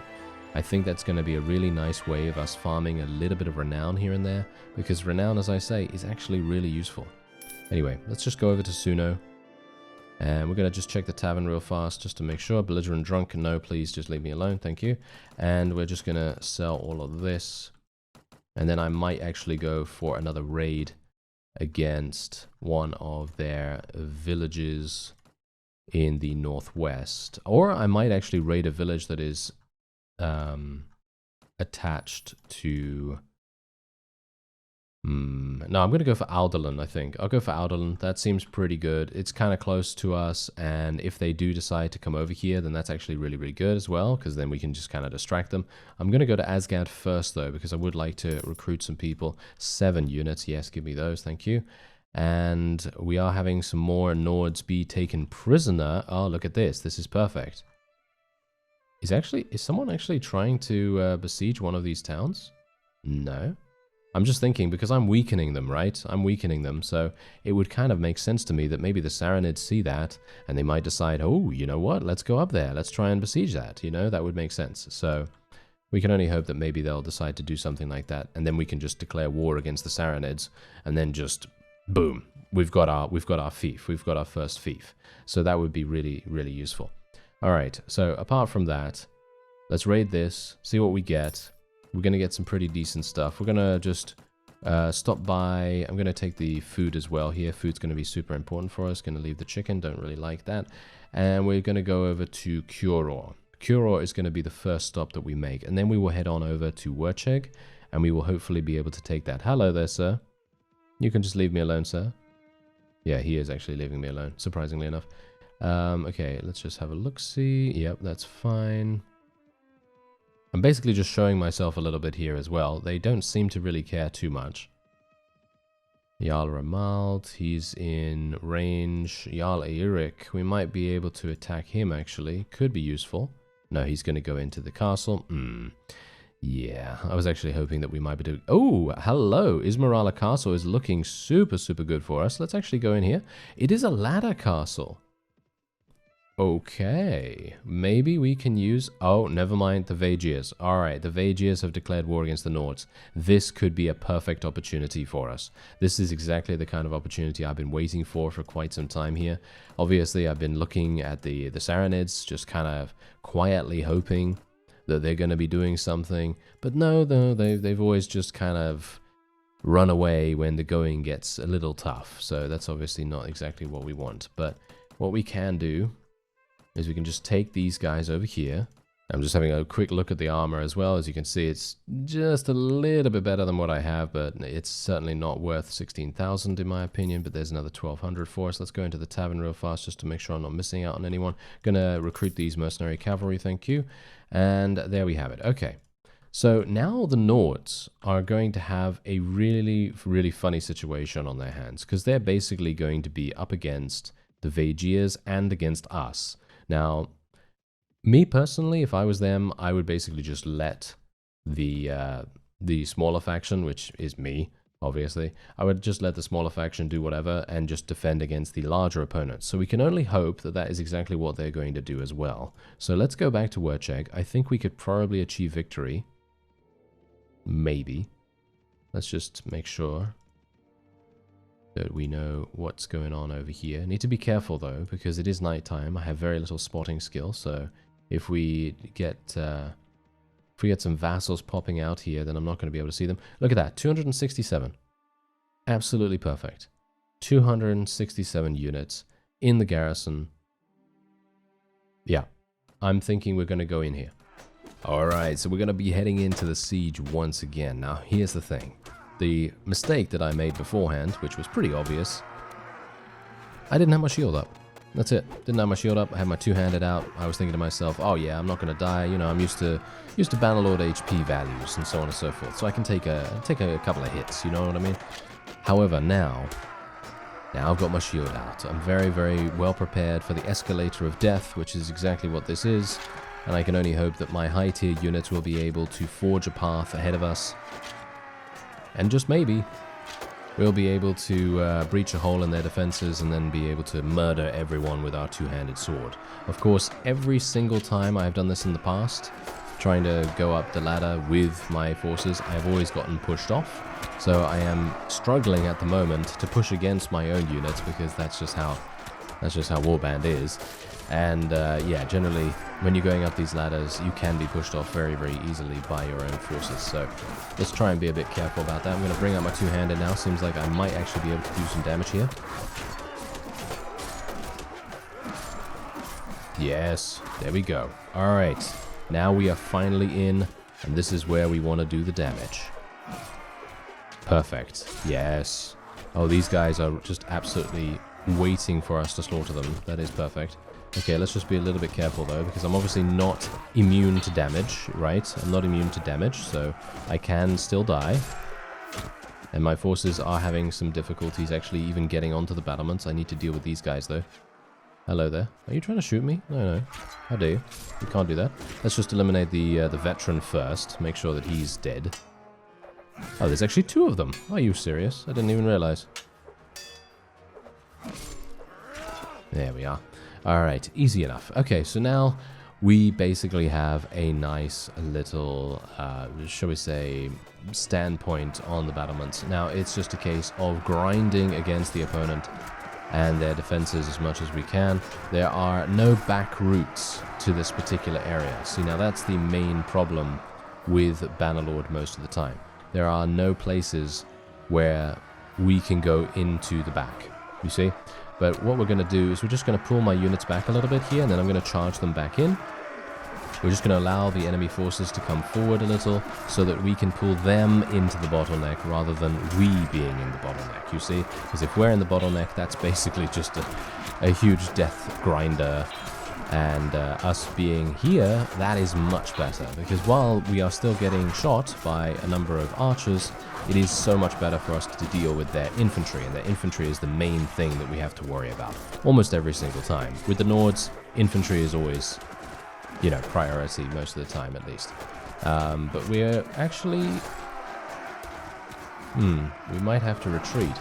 I think that's going to be a really nice way of us farming a little bit of renown here and there, because renown, as I say, is actually really useful. Anyway, let's just go over to Suno. And we're going to just check the tavern real fast, just to make sure. Belligerent drunk, no, please, just leave me alone, thank you. And we're just going to sell all of this. And then I might actually go for another raid against one of their villages in the northwest. Or I might actually raid a village that is attached to... No, I'm going to go for Aldelen, I think. I'll go for Aldelen. That seems pretty good. It's kind of close to us, and if they do decide to come over here, then that's actually really, really good as well, because then we can just kind of distract them. I'm going to go to Asgard first, though, because I would like to recruit some people. 7 units. Yes, give me those. Thank you. And we are having some more Nords be taken prisoner. Oh, look at this. This is perfect. Is someone actually trying to besiege one of these towns? No. I'm just thinking, because I'm weakening them, right? I'm weakening them, so it would kind of make sense to me that maybe the Sarranids see that, and they might decide, oh, you know what, let's go up there, let's try and besiege that, you know, that would make sense. So we can only hope that maybe they'll decide to do something like that, and then we can just declare war against the Sarranids, and then just, boom, we've got our fief, we've got our first fief. So that would be really, really useful. Alright, so apart from that, let's raid this, see what we get. We're going to get some pretty decent stuff. We're going to just stop by. I'm going to take the food as well here. Food's going to be super important for us. Going to leave the chicken. Don't really like that. And we're going to go over to Curor. Curor is going to be the first stop that we make. And then we will head on over to WERCHEG. And we will hopefully be able to take that. Hello there, sir. You can just leave me alone, sir. Yeah, he is actually leaving me alone, surprisingly enough. Okay, let's just have a look-see. Yep, that's fine. I'm basically just showing myself a little bit here as well. They don't seem to really care too much. Jarl Ramald, he's in range. Jarl Eirik, we might be able to attack him actually. Could be useful. No, he's going to go into the castle. Yeah, I was actually hoping that we might be doing... Oh, hello! Ismarala Castle is looking super, super good for us. Let's actually go in here. It is a ladder castle. Okay, maybe we can use... Oh, never mind, the Vagirs. Alright, the Vagirs have declared war against the Nords. This could be a perfect opportunity for us. This is exactly the kind of opportunity I've been waiting for quite some time here. Obviously, I've been looking at the Sarranids, just kind of quietly hoping that they're going to be doing something. But no, they've always just kind of run away when the going gets a little tough. So that's obviously not exactly what we want. But what we can do is we can just take these guys over here. I'm just having a quick look at the armor as well. As you can see, it's just a little bit better than what I have, but it's certainly not worth 16,000 in my opinion, but there's another 1,200 for us. Let's go into the tavern real fast just to make sure I'm not missing out on anyone. Gonna recruit these mercenary cavalry, thank you. And there we have it. Okay. So now the Nords are going to have a really, really funny situation on their hands, because they're basically going to be up against the Vajirs and against us. Now, me personally, if I was them, I would basically just let the smaller faction, which is me, obviously, I would just let the smaller faction do whatever and just defend against the larger opponents. So we can only hope that that is exactly what they're going to do as well. So let's go back to WERCHEG. I think we could probably achieve victory. Maybe. Let's just make sure that we know what's going on over here. Need to be careful though, because it is nighttime. I have very little spotting skill, so if we get some vassals popping out here, then I'm not going to be able to see them. Look at that, 267. Absolutely perfect. 267 units in the garrison. Yeah, I'm thinking we're going to go in here. Alright, so we're going to be heading into the siege once again. Now, here's the thing. The mistake that I made beforehand, which was pretty obvious, I didn't have my shield up. That's it. Didn't have my shield up. I had my two-handed out. I was thinking to myself, oh yeah, I'm not going to die. You know, I'm used to Bannerlord HP values and so on and so forth. So I can take a couple of hits, you know what I mean? However, now I've got my shield out. I'm very, very well prepared for the escalator of death, which is exactly what this is. And I can only hope that my high-tier units will be able to forge a path ahead of us. And just maybe, we'll be able to breach a hole in their defenses and then be able to murder everyone with our two-handed sword. Of course, every single time I've done this in the past, trying to go up the ladder with my forces, I've always gotten pushed off. So I am struggling at the moment to push against my own units, because that's just how Warband is. And yeah, generally, when you're going up these ladders, you can be pushed off very, very easily by your own forces. So let's try and be a bit careful about that. I'm going to bring out my two-handed now. Seems like I might actually be able to do some damage here. Yes, there we go. All right, now we are finally in, and this is where we want to do the damage. Perfect. Yes. Oh, these guys are just absolutely waiting for us to slaughter them. That is perfect. Okay, let's just be a little bit careful though, because I'm obviously not immune to damage, right? I'm not immune to damage, so I can still die. And my forces are having some difficulties actually even getting onto the battlements. I need to deal with these guys though. Hello there. Are you trying to shoot me? No. How dare you? You can't do that. Let's just eliminate the veteran first. Make sure that he's dead. Oh, there's actually two of them. Are you serious? I didn't even realize. There we are. Alright, easy enough. Okay, so now we basically have a nice little, shall we say, standpoint on the battlements. Now, it's just a case of grinding against the opponent and their defenses as much as we can. There are no back routes to this particular area. See, now that's the main problem with Bannerlord most of the time. There are no places where we can go into the back, you see? But what we're going to do is we're just going to pull my units back a little bit here, and then I'm going to charge them back in. We're just going to allow the enemy forces to come forward a little so that we can pull them into the bottleneck rather than we being in the bottleneck, you see? Because if we're in the bottleneck, that's basically just a huge death grinder. And us being here, that is much better, because while we are still getting shot by a number of archers, it is so much better for us to deal with their infantry, and their infantry is the main thing that we have to worry about almost every single time. With the Nords, infantry is always, you know, priority most of the time at least. But we're actually... we might have to retreat.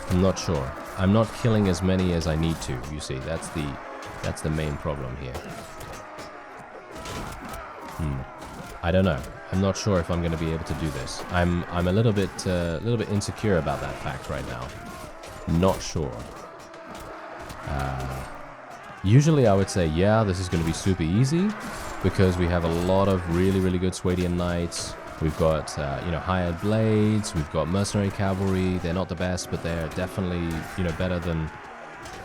I'm not sure. I'm not killing as many as I need to, you see. That's the main problem here. I don't know. I'm not sure if I'm going to be able to do this. I'm a little bit insecure about that fact right now. Not sure. Usually I would say, yeah, this is going to be super easy, because we have a lot of really, really good Swadian knights. We've got, you know, hired blades. We've got mercenary cavalry. They're not the best, but they're definitely, you know, better than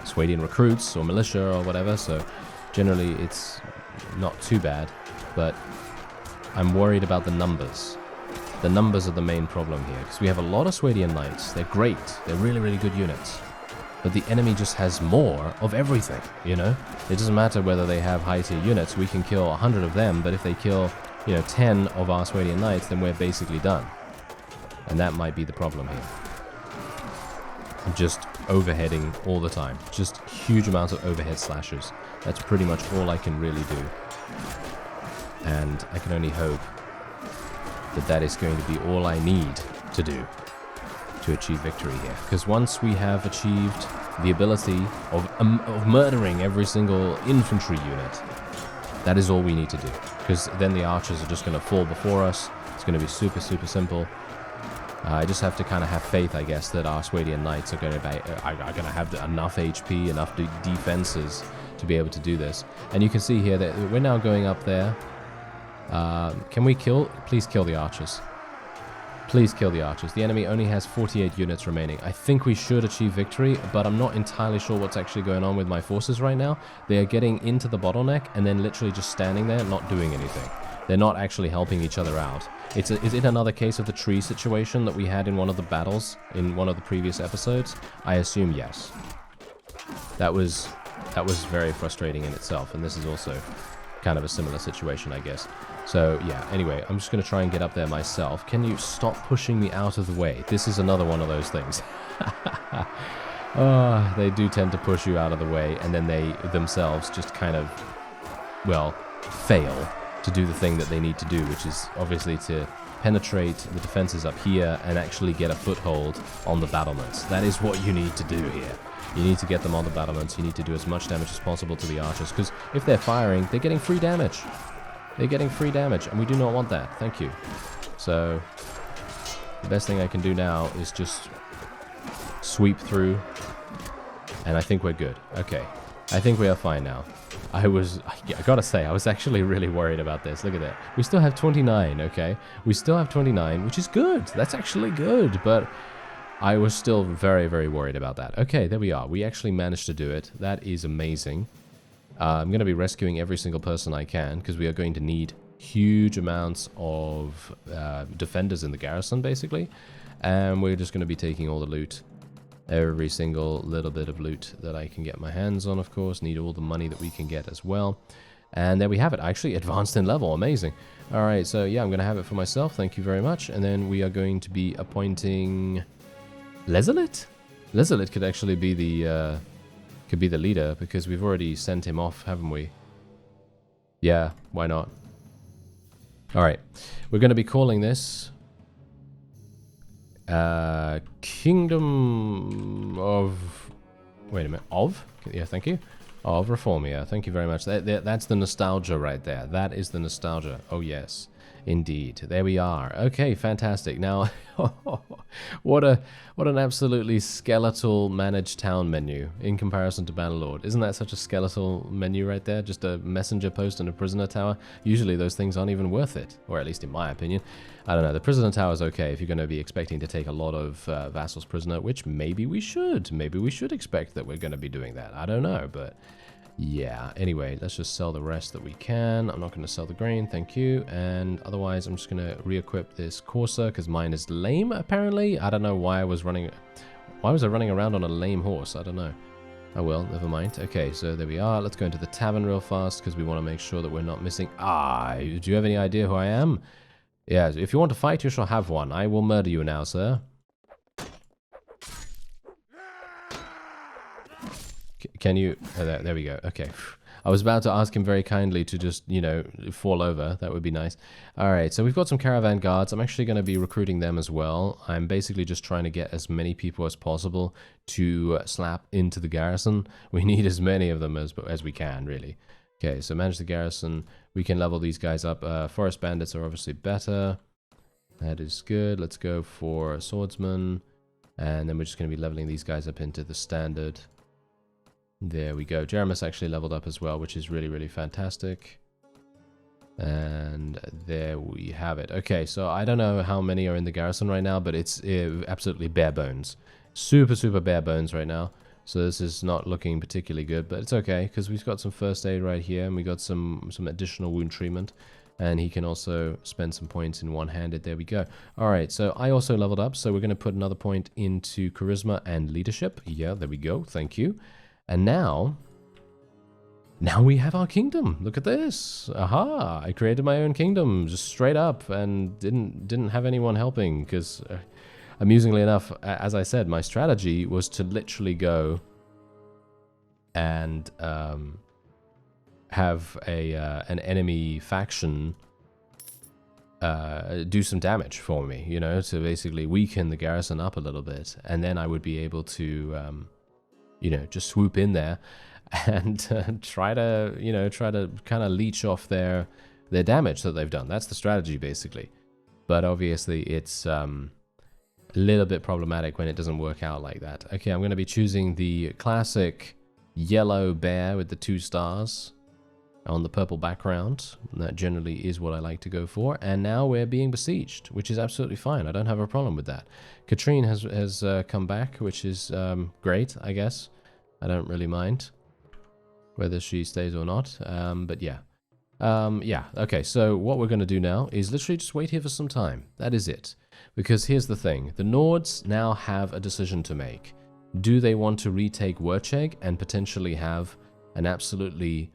Swadian recruits or militia or whatever. So generally, it's not too bad. But I'm worried about the numbers. The numbers are the main problem here, because we have a lot of Swadian knights. They're great. They're really, really good units. But the enemy just has more of everything, you know? It doesn't matter whether they have high-tier units. We can kill 100 of them, but if they kill, you know, 10 of our Swadian knights, then we're basically done. And that might be the problem here. Just overheading all the time. Just huge amounts of overhead slashes. That's pretty much all I can really do. And I can only hope that that is going to be all I need to do to achieve victory here. Because once we have achieved the ability of murdering every single infantry unit, that is all we need to do. Because then the archers are just going to fall before us. It's going to be super, super simple. I just have to kind of have faith, I guess, that our Swadian knights are going to have enough HP, enough defenses to be able to do this. And you can see here that we're now going up there. Can we please kill the archers. Please kill the archers. The enemy only has 48 units remaining. I think we should achieve victory, but I'm not entirely sure what's actually going on with my forces right now. They are getting into the bottleneck and then literally just standing there, not doing anything. They're not actually helping each other out. Is it another case of the tree situation that we had in one of the battles in one of the previous episodes? I assume yes. That was very frustrating in itself, and this is also kind of a similar situation, I guess. So, yeah, anyway, I'm just going to try and get up there myself. Can you stop pushing me out of the way? This is another one of those things. Oh, they do tend to push you out of the way, and then they themselves just kind of, well, fail to do the thing that they need to do, which is obviously to penetrate the defenses up here and actually get a foothold on the battlements. That is what you need to do here. You need to get them on the battlements. You need to do as much damage as possible to the archers, because if they're firing, they're getting free damage. They're getting free damage, and we do not want that. Thank you. So, the best thing I can do now is just sweep through, and I think we're good. Okay. I think we are fine now. I gotta say, I was actually really worried about this. Look at that. We still have 29, okay? We still have 29, which is good. That's actually good, but I was still very, very worried about that. Okay, there we are. We actually managed to do it. That is amazing. I'm going to be rescuing every single person I can, because we are going to need huge amounts of defenders in the garrison, basically. And we're just going to be taking all the loot. Every single little bit of loot that I can get my hands on, of course. Need all the money that we can get as well. And there we have it. Actually advanced in level. Amazing. Alright, so yeah, I'm going to have it for myself. Thank you very much. And then we are going to be appointing Lezelit? Lezelit could actually be the leader, because we've already sent him off, haven't we? Yeah, why not? Alright, we're going to be calling this Kingdom of... Wait a minute, of? Yeah, thank you. Of Reformia, thank you very much. That's the nostalgia right there. That is the nostalgia. Oh yes, indeed. There we are. Okay, fantastic. Now, what an absolutely skeletal managed town menu in comparison to Bannerlord. Isn't that such a skeletal menu right there? Just a messenger post and a prisoner tower. Usually those things aren't even worth it, or at least in my opinion. I don't know. The prisoner tower is okay if you're going to be expecting to take a lot of vassals prisoner, which maybe we should. Maybe we should expect that we're going to be doing that. I don't know, but yeah. Anyway, let's just sell the rest that we can. I'm not going to sell the grain, thank you. And otherwise, I'm just going to re-equip this Corsair, because mine is lame, apparently. I don't know why I was running... Why was I running around on a lame horse? I don't know. Oh well, never mind. Okay, so there we are. Let's go into the tavern real fast, because we want to make sure that we're not missing... do you have any idea who I am? Yeah, if you want to fight, you shall have one. I will murder you now, sir. Can you... Oh, there we go. Okay. I was about to ask him very kindly to just, you know, fall over. That would be nice. Alright, so we've got some caravan guards. I'm actually going to be recruiting them as well. I'm basically just trying to get as many people as possible to slap into the garrison. We need as many of them as we can, really. Okay, so manage the garrison. We can level these guys up. Forest bandits are obviously better. That is good. Let's go for swordsman. And then we're just going to be leveling these guys up into the standard. There we go. Jeremus actually leveled up as well, which is really, really fantastic. And there we have it. Okay, so I don't know how many are in the garrison right now, but it's absolutely bare bones. Super, super bare bones right now. So this is not looking particularly good, but it's okay, because we've got some first aid right here, and we got some additional wound treatment. And he can also spend some points in one-handed. There we go. All right, so I also leveled up, so we're going to put another point into charisma and leadership. Yeah, there we go. Thank you. And now we have our kingdom. Look at this. Aha! I created my own kingdom just straight up and didn't have anyone helping because, amusingly enough, as I said, my strategy was to literally go and have an enemy faction do some damage for me, you know, to basically weaken the garrison up a little bit, and then I would be able to, you know, just swoop in there and try to kind of leech off their damage that they've done. That's the strategy, basically. But obviously, it's a little bit problematic when it doesn't work out like that. Okay, I'm going to be choosing the classic yellow bear with the 2 stars on the purple background. That generally is what I like to go for. And now we're being besieged, which is absolutely fine. I don't have a problem with that. Katrine has come back, which is great, I guess. I don't really mind whether she stays or not, but yeah. Yeah, okay, so what we're going to do now is literally just wait here for some time. That is it. Because here's the thing. The Nords now have a decision to make. Do they want to retake WERCHEG and potentially have an absolutely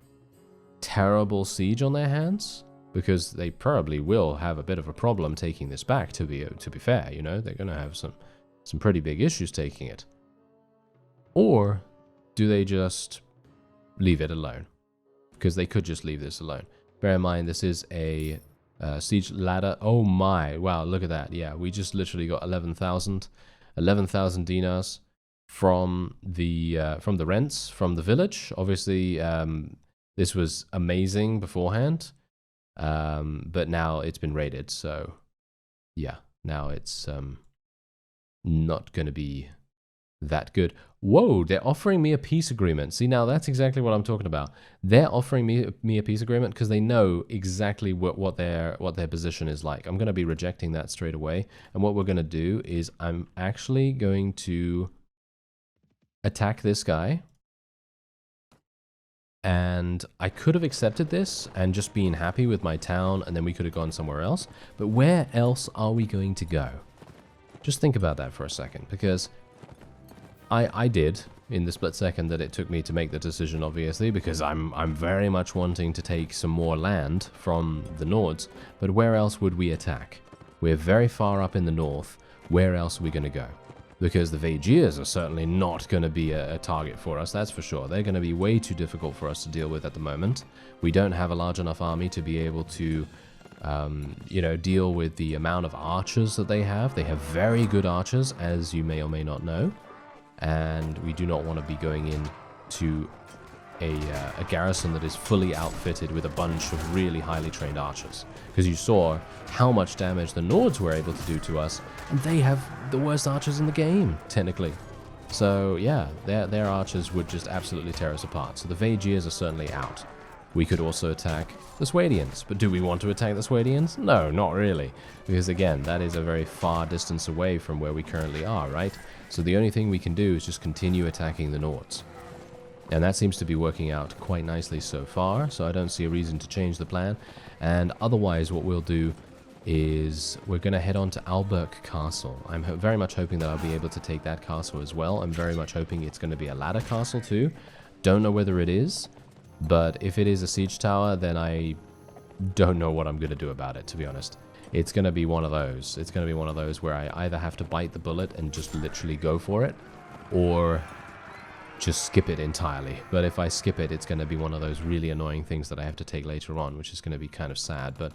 terrible siege on their hands? Because they probably will have a bit of a problem taking this back, to be fair, you know? They're going to have some pretty big issues taking it. Or do they just leave it alone? Because they could just leave this alone. Bear in mind, this is a siege ladder. Oh my, wow, look at that. Yeah, we just literally got 11,000 dinars from the rents from the village. Obviously, this was amazing beforehand, but now it's been raided, so yeah, now it's not going to be that good. Whoa, they're offering me a peace agreement. See, now that's exactly what I'm talking about. They're offering me a peace agreement because they know exactly what their position is like. I'm going to be rejecting that straight away. And what we're going to do is I'm actually going to attack this guy. And I could have accepted this and just been happy with my town, and then we could have gone somewhere else. But where else are we going to go? Just think about that for a second, because I did, in the split second that it took me to make the decision, obviously, because I'm very much wanting to take some more land from the Nords, but where else would we attack? We're very far up in the north. Where else are we going to go? Because the Vajirs are certainly not going to be a target for us, that's for sure. They're going to be way too difficult for us to deal with at the moment. We don't have a large enough army to be able to, you know, deal with the amount of archers that they have. They have very good archers, as you may or may not know. And we do not want to be going in to a garrison that is fully outfitted with a bunch of really highly trained archers. Because you saw how much damage the Nords were able to do to us, and they have the worst archers in the game, technically. So yeah, their archers would just absolutely tear us apart. So the Vajirs are certainly out. We could also attack the Swadians, but do we want to attack the Swadians? No, not really. Because again, that is a very far distance away from where we currently are, right? So the only thing we can do is just continue attacking the Nords. And that seems to be working out quite nicely so far, so I don't see a reason to change the plan. And otherwise, what we'll do is we're going to head on to Alberk Castle. I'm very much hoping that I'll be able to take that castle as well. I'm very much hoping it's going to be a ladder castle too. Don't know whether it is, but if it is a siege tower, then I don't know what I'm going to do about it, to be honest. It's going to be one of those. It's going to be one of those where I either have to bite the bullet and just literally go for it, or just skip it entirely. But if I skip it, it's going to be one of those really annoying things that I have to take later on, which is going to be kind of sad. But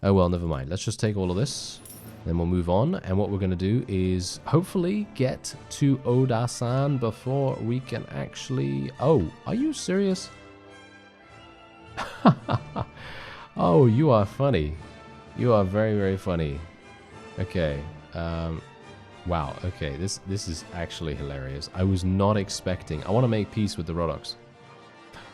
oh well, never mind. Let's just take all of this, then we'll move on. And what we're going to do is hopefully get to Odasan before we can actually... Oh, are you serious? Oh, you are funny. You are very, very funny. Okay. Wow. Okay. This is actually hilarious. I was not expecting... I want to make peace with the rhodoks.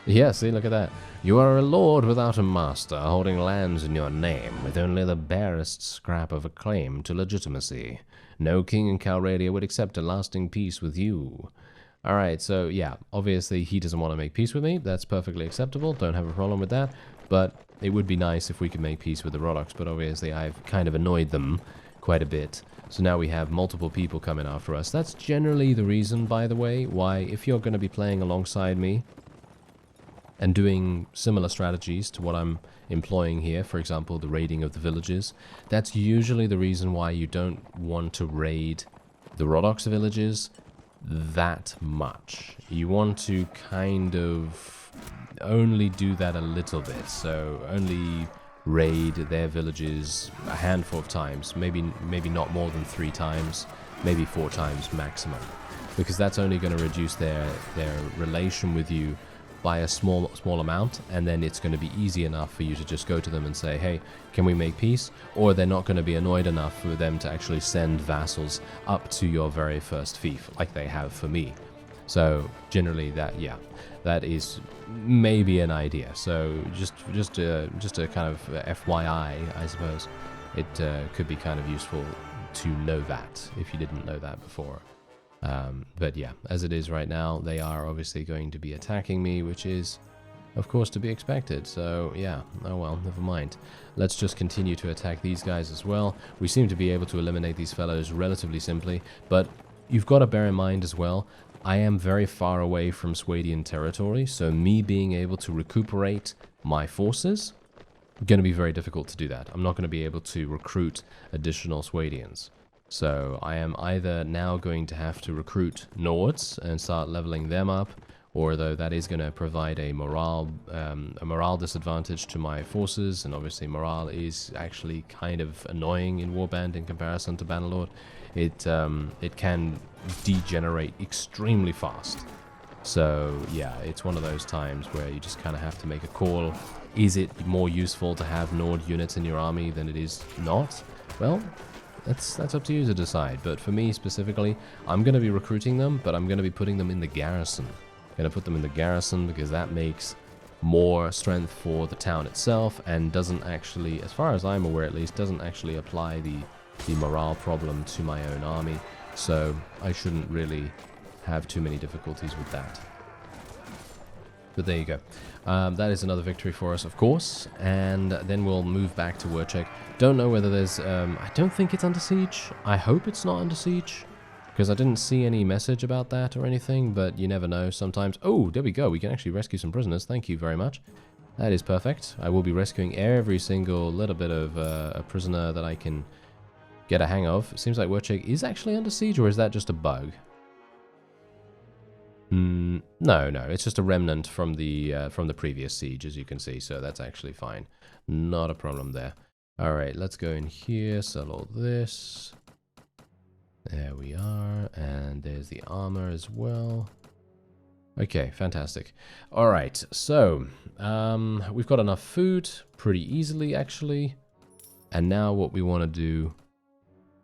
Yeah, see, look at that. You are a lord without a master, holding lands in your name, with only the barest scrap of a claim to legitimacy. No king in Calradia would accept a lasting peace with you. Alright, so yeah, obviously he doesn't want to make peace with me. That's perfectly acceptable, don't have a problem with that. But it would be nice if we could make peace with the rhodoks, but obviously I've kind of annoyed them quite a bit. So now we have multiple people coming after us. That's generally the reason, by the way, why if you're going to be playing alongside me and doing similar strategies to what I'm employing here, for example, the raiding of the villages, that's usually the reason why you don't want to raid the rhodoks villages that much. You want to kind of only do that a little bit, so only raid their villages a handful of times, maybe not more than 3 times, maybe 4 times maximum, because that's only going to reduce their relation with you by a small amount, and then it's going to be easy enough for you to just go to them and say, hey, can we make peace? Or they're not going to be annoyed enough for them to actually send vassals up to your very first fief, like they have for me. So generally that is maybe an idea. So just a kind of FYI, I suppose. It could be kind of useful to know that if you didn't know that before. But yeah, as it is right now, they are obviously going to be attacking me, which is, of course, to be expected. So yeah, oh well, never mind. Let's just continue to attack these guys as well. We seem to be able to eliminate these fellows relatively simply, but you've got to bear in mind as well, I am very far away from Swadian territory, so me being able to recuperate my forces, going to be very difficult to do that. I'm not going to be able to recruit additional Swadians. So I am either now going to have to recruit Nords and start leveling them up, or though that is going to provide a morale disadvantage to my forces, and obviously morale is actually kind of annoying in Warband in comparison to Bannerlord. It can degenerate extremely fast. So yeah, it's one of those times where you just kind of have to make a call. Is it more useful to have Nord units in your army than it is not? Well, that's up to you to decide. But for me specifically, I'm going to be recruiting them, but I'm going to be putting them in the garrison. I'm going to put them in the garrison because that makes more strength for the town itself and doesn't actually, as far as I'm aware at least, doesn't actually apply the morale problem to my own army. So I shouldn't really have too many difficulties with that. But there you go. That is another victory for us, of course, and then we'll move back to WERCHEG. Don't know whether there's... I don't think it's under siege. I hope it's not under siege, because I didn't see any message about that or anything, but you never know sometimes. Oh, there we go. We can actually rescue some prisoners. Thank you very much. That is perfect. I will be rescuing every single little bit of a prisoner that I can get a hang of. It seems like WERCHEG is actually under siege, or is that just a bug? No, it's just a remnant from the previous siege, as you can see, so that's actually fine. Not a problem there. Alright, let's go in here, sell all this. There we are, and there's the armor as well. Okay, fantastic. Alright, so, we've got enough food, pretty easily, actually. And now what we want to do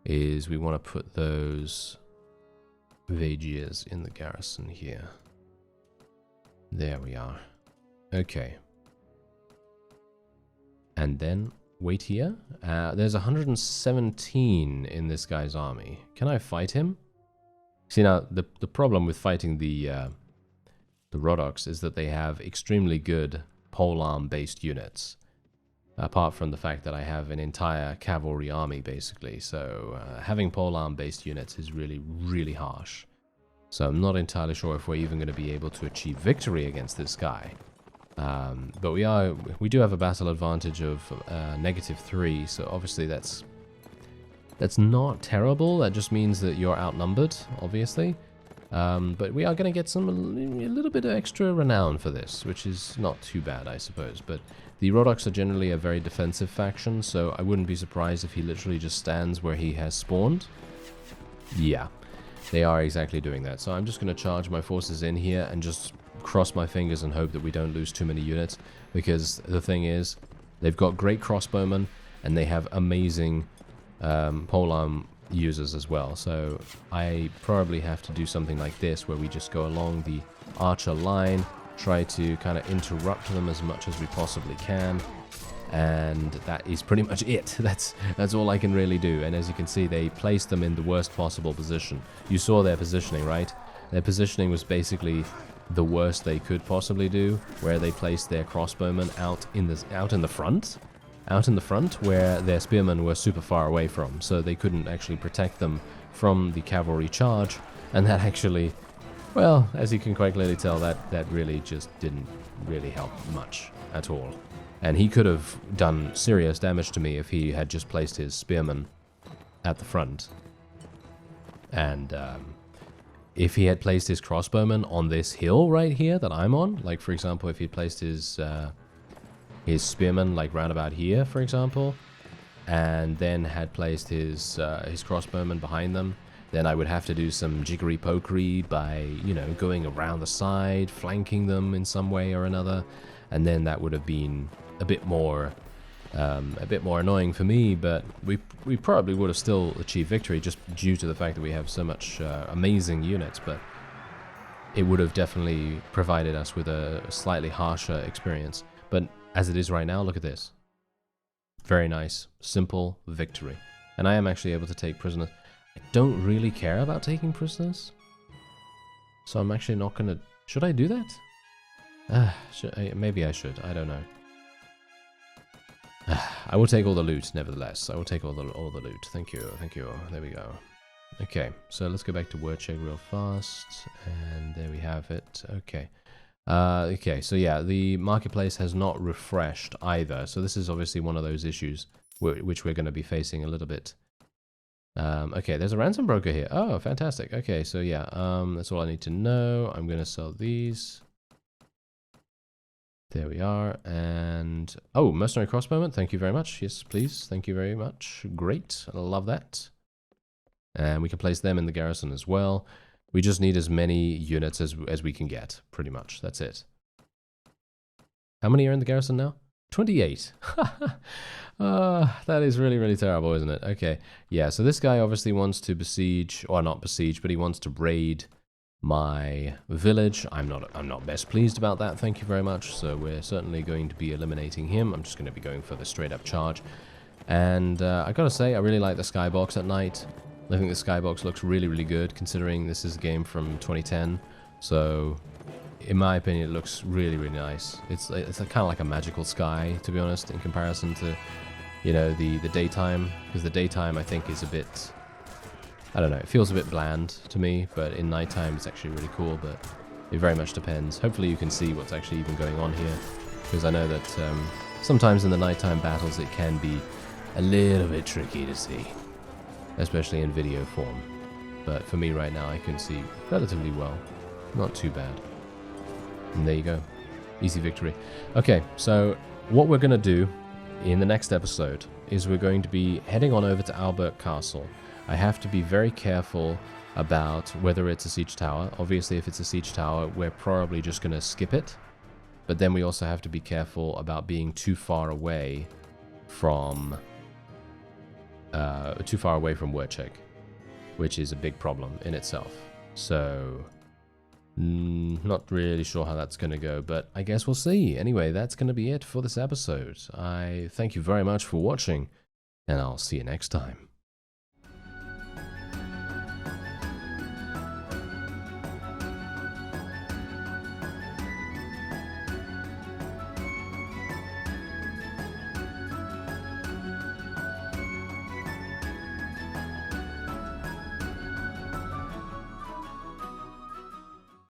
is we want to put those vassals in the garrison here. There we are. Okay. And then wait here. There's 117 in this guy's army. Can I fight him? See, now the problem with fighting the rhodoks is that they have extremely good polearm based units. Apart from the fact that I have an entire cavalry army, basically. So having polearm based units is really, really harsh. So I'm not entirely sure if we're even going to be able to achieve victory against this guy. But we do have a battle advantage of -3, so obviously that's not terrible. That just means that you're outnumbered, obviously. But we are going to get a little bit of extra renown for this, which is not too bad, I suppose. But the rhodoks are generally a very defensive faction, so I wouldn't be surprised if he literally just stands where he has spawned. Yeah, they are exactly doing that. So I'm just going to charge my forces in here and just cross my fingers and hope that we don't lose too many units, because the thing is, they've got great crossbowmen and they have amazing polearm users as well. So I probably have to do something like this, where we just go along the archer line try to kind of interrupt them as much as we possibly can. And that is pretty much it. That's all I can really do. And as you can see, they placed them in the worst possible position. You saw their positioning, right? Their positioning was basically the worst they could possibly do, where they placed their crossbowmen out in the front, where their spearmen were super far away from, so they couldn't actually protect them from the cavalry charge. And that actually, well, as you can quite clearly tell, that really just didn't really help much at all. And he could have done serious damage to me if he had just placed his spearmen at the front. And if he had placed his crossbowmen on this hill right here that I'm on, like for example, if he placed his spearmen like round about here, for example, and then had placed his crossbowmen behind them, then I would have to do some jiggery-pokery by, you know, going around the side, flanking them in some way or another, and then that would have been a bit more annoying for me, but we probably would have still achieved victory just due to the fact that we have so much amazing units, but it would have definitely provided us with a slightly harsher experience. But as it is right now, look at this. Very nice, simple victory. And I am actually able to take prisoners. I don't really care about taking prisoners, so I'm actually not gonna... Should I do that? Maybe I should, I don't know. I will take all the loot, nevertheless. I will take all the loot. Thank you, thank you. There we go. Okay, so let's go back to WERCHEG real fast, and there we have it. Okay. Okay, so yeah, the marketplace has not refreshed either, so this is obviously one of those issues which we're going to be facing a little bit. Okay, there's a ransom broker here. Oh, fantastic. Okay, so yeah, that's all I need to know. I'm going to sell these. There we are, and... Oh, mercenary crossbowman, thank you very much. Yes, please, thank you very much. Great, I love that. And we can place them in the garrison as well. We just need as many units as we can get, pretty much. That's it. How many are in the garrison now? 28. That is really, really terrible, isn't it? Okay, yeah, so this guy obviously wants to besiege, or not besiege, but he wants to raid my village. I'm not best pleased about that, thank you very much. So we're certainly going to be eliminating him. I'm just going to be going for the straight up charge. And I gotta say, I really like the skybox at night. I think the skybox looks really, really good, considering this is a game from 2010. So, in my opinion, it looks really, really nice. It's kind of like a magical sky, to be honest, in comparison to, you know, the daytime. Because the daytime, I think, is a bit... I don't know, it feels a bit bland to me, but in nighttime it's actually really cool, but it very much depends. Hopefully you can see what's actually even going on here, because I know that sometimes in the nighttime battles it can be a little bit tricky to see, especially in video form. But for me right now I can see relatively well, not too bad. And there you go, easy victory. Okay, so what we're going to do in the next episode is we're going to be heading on over to Albert Castle. I have to be very careful about whether it's a siege tower. Obviously, if it's a siege tower, we're probably just going to skip it. But then we also have to be careful about being too far away from WERCHEG, which is a big problem in itself. So, not really sure how that's going to go, but I guess we'll see. Anyway, that's going to be it for this episode. I thank you very much for watching, and I'll see you next time.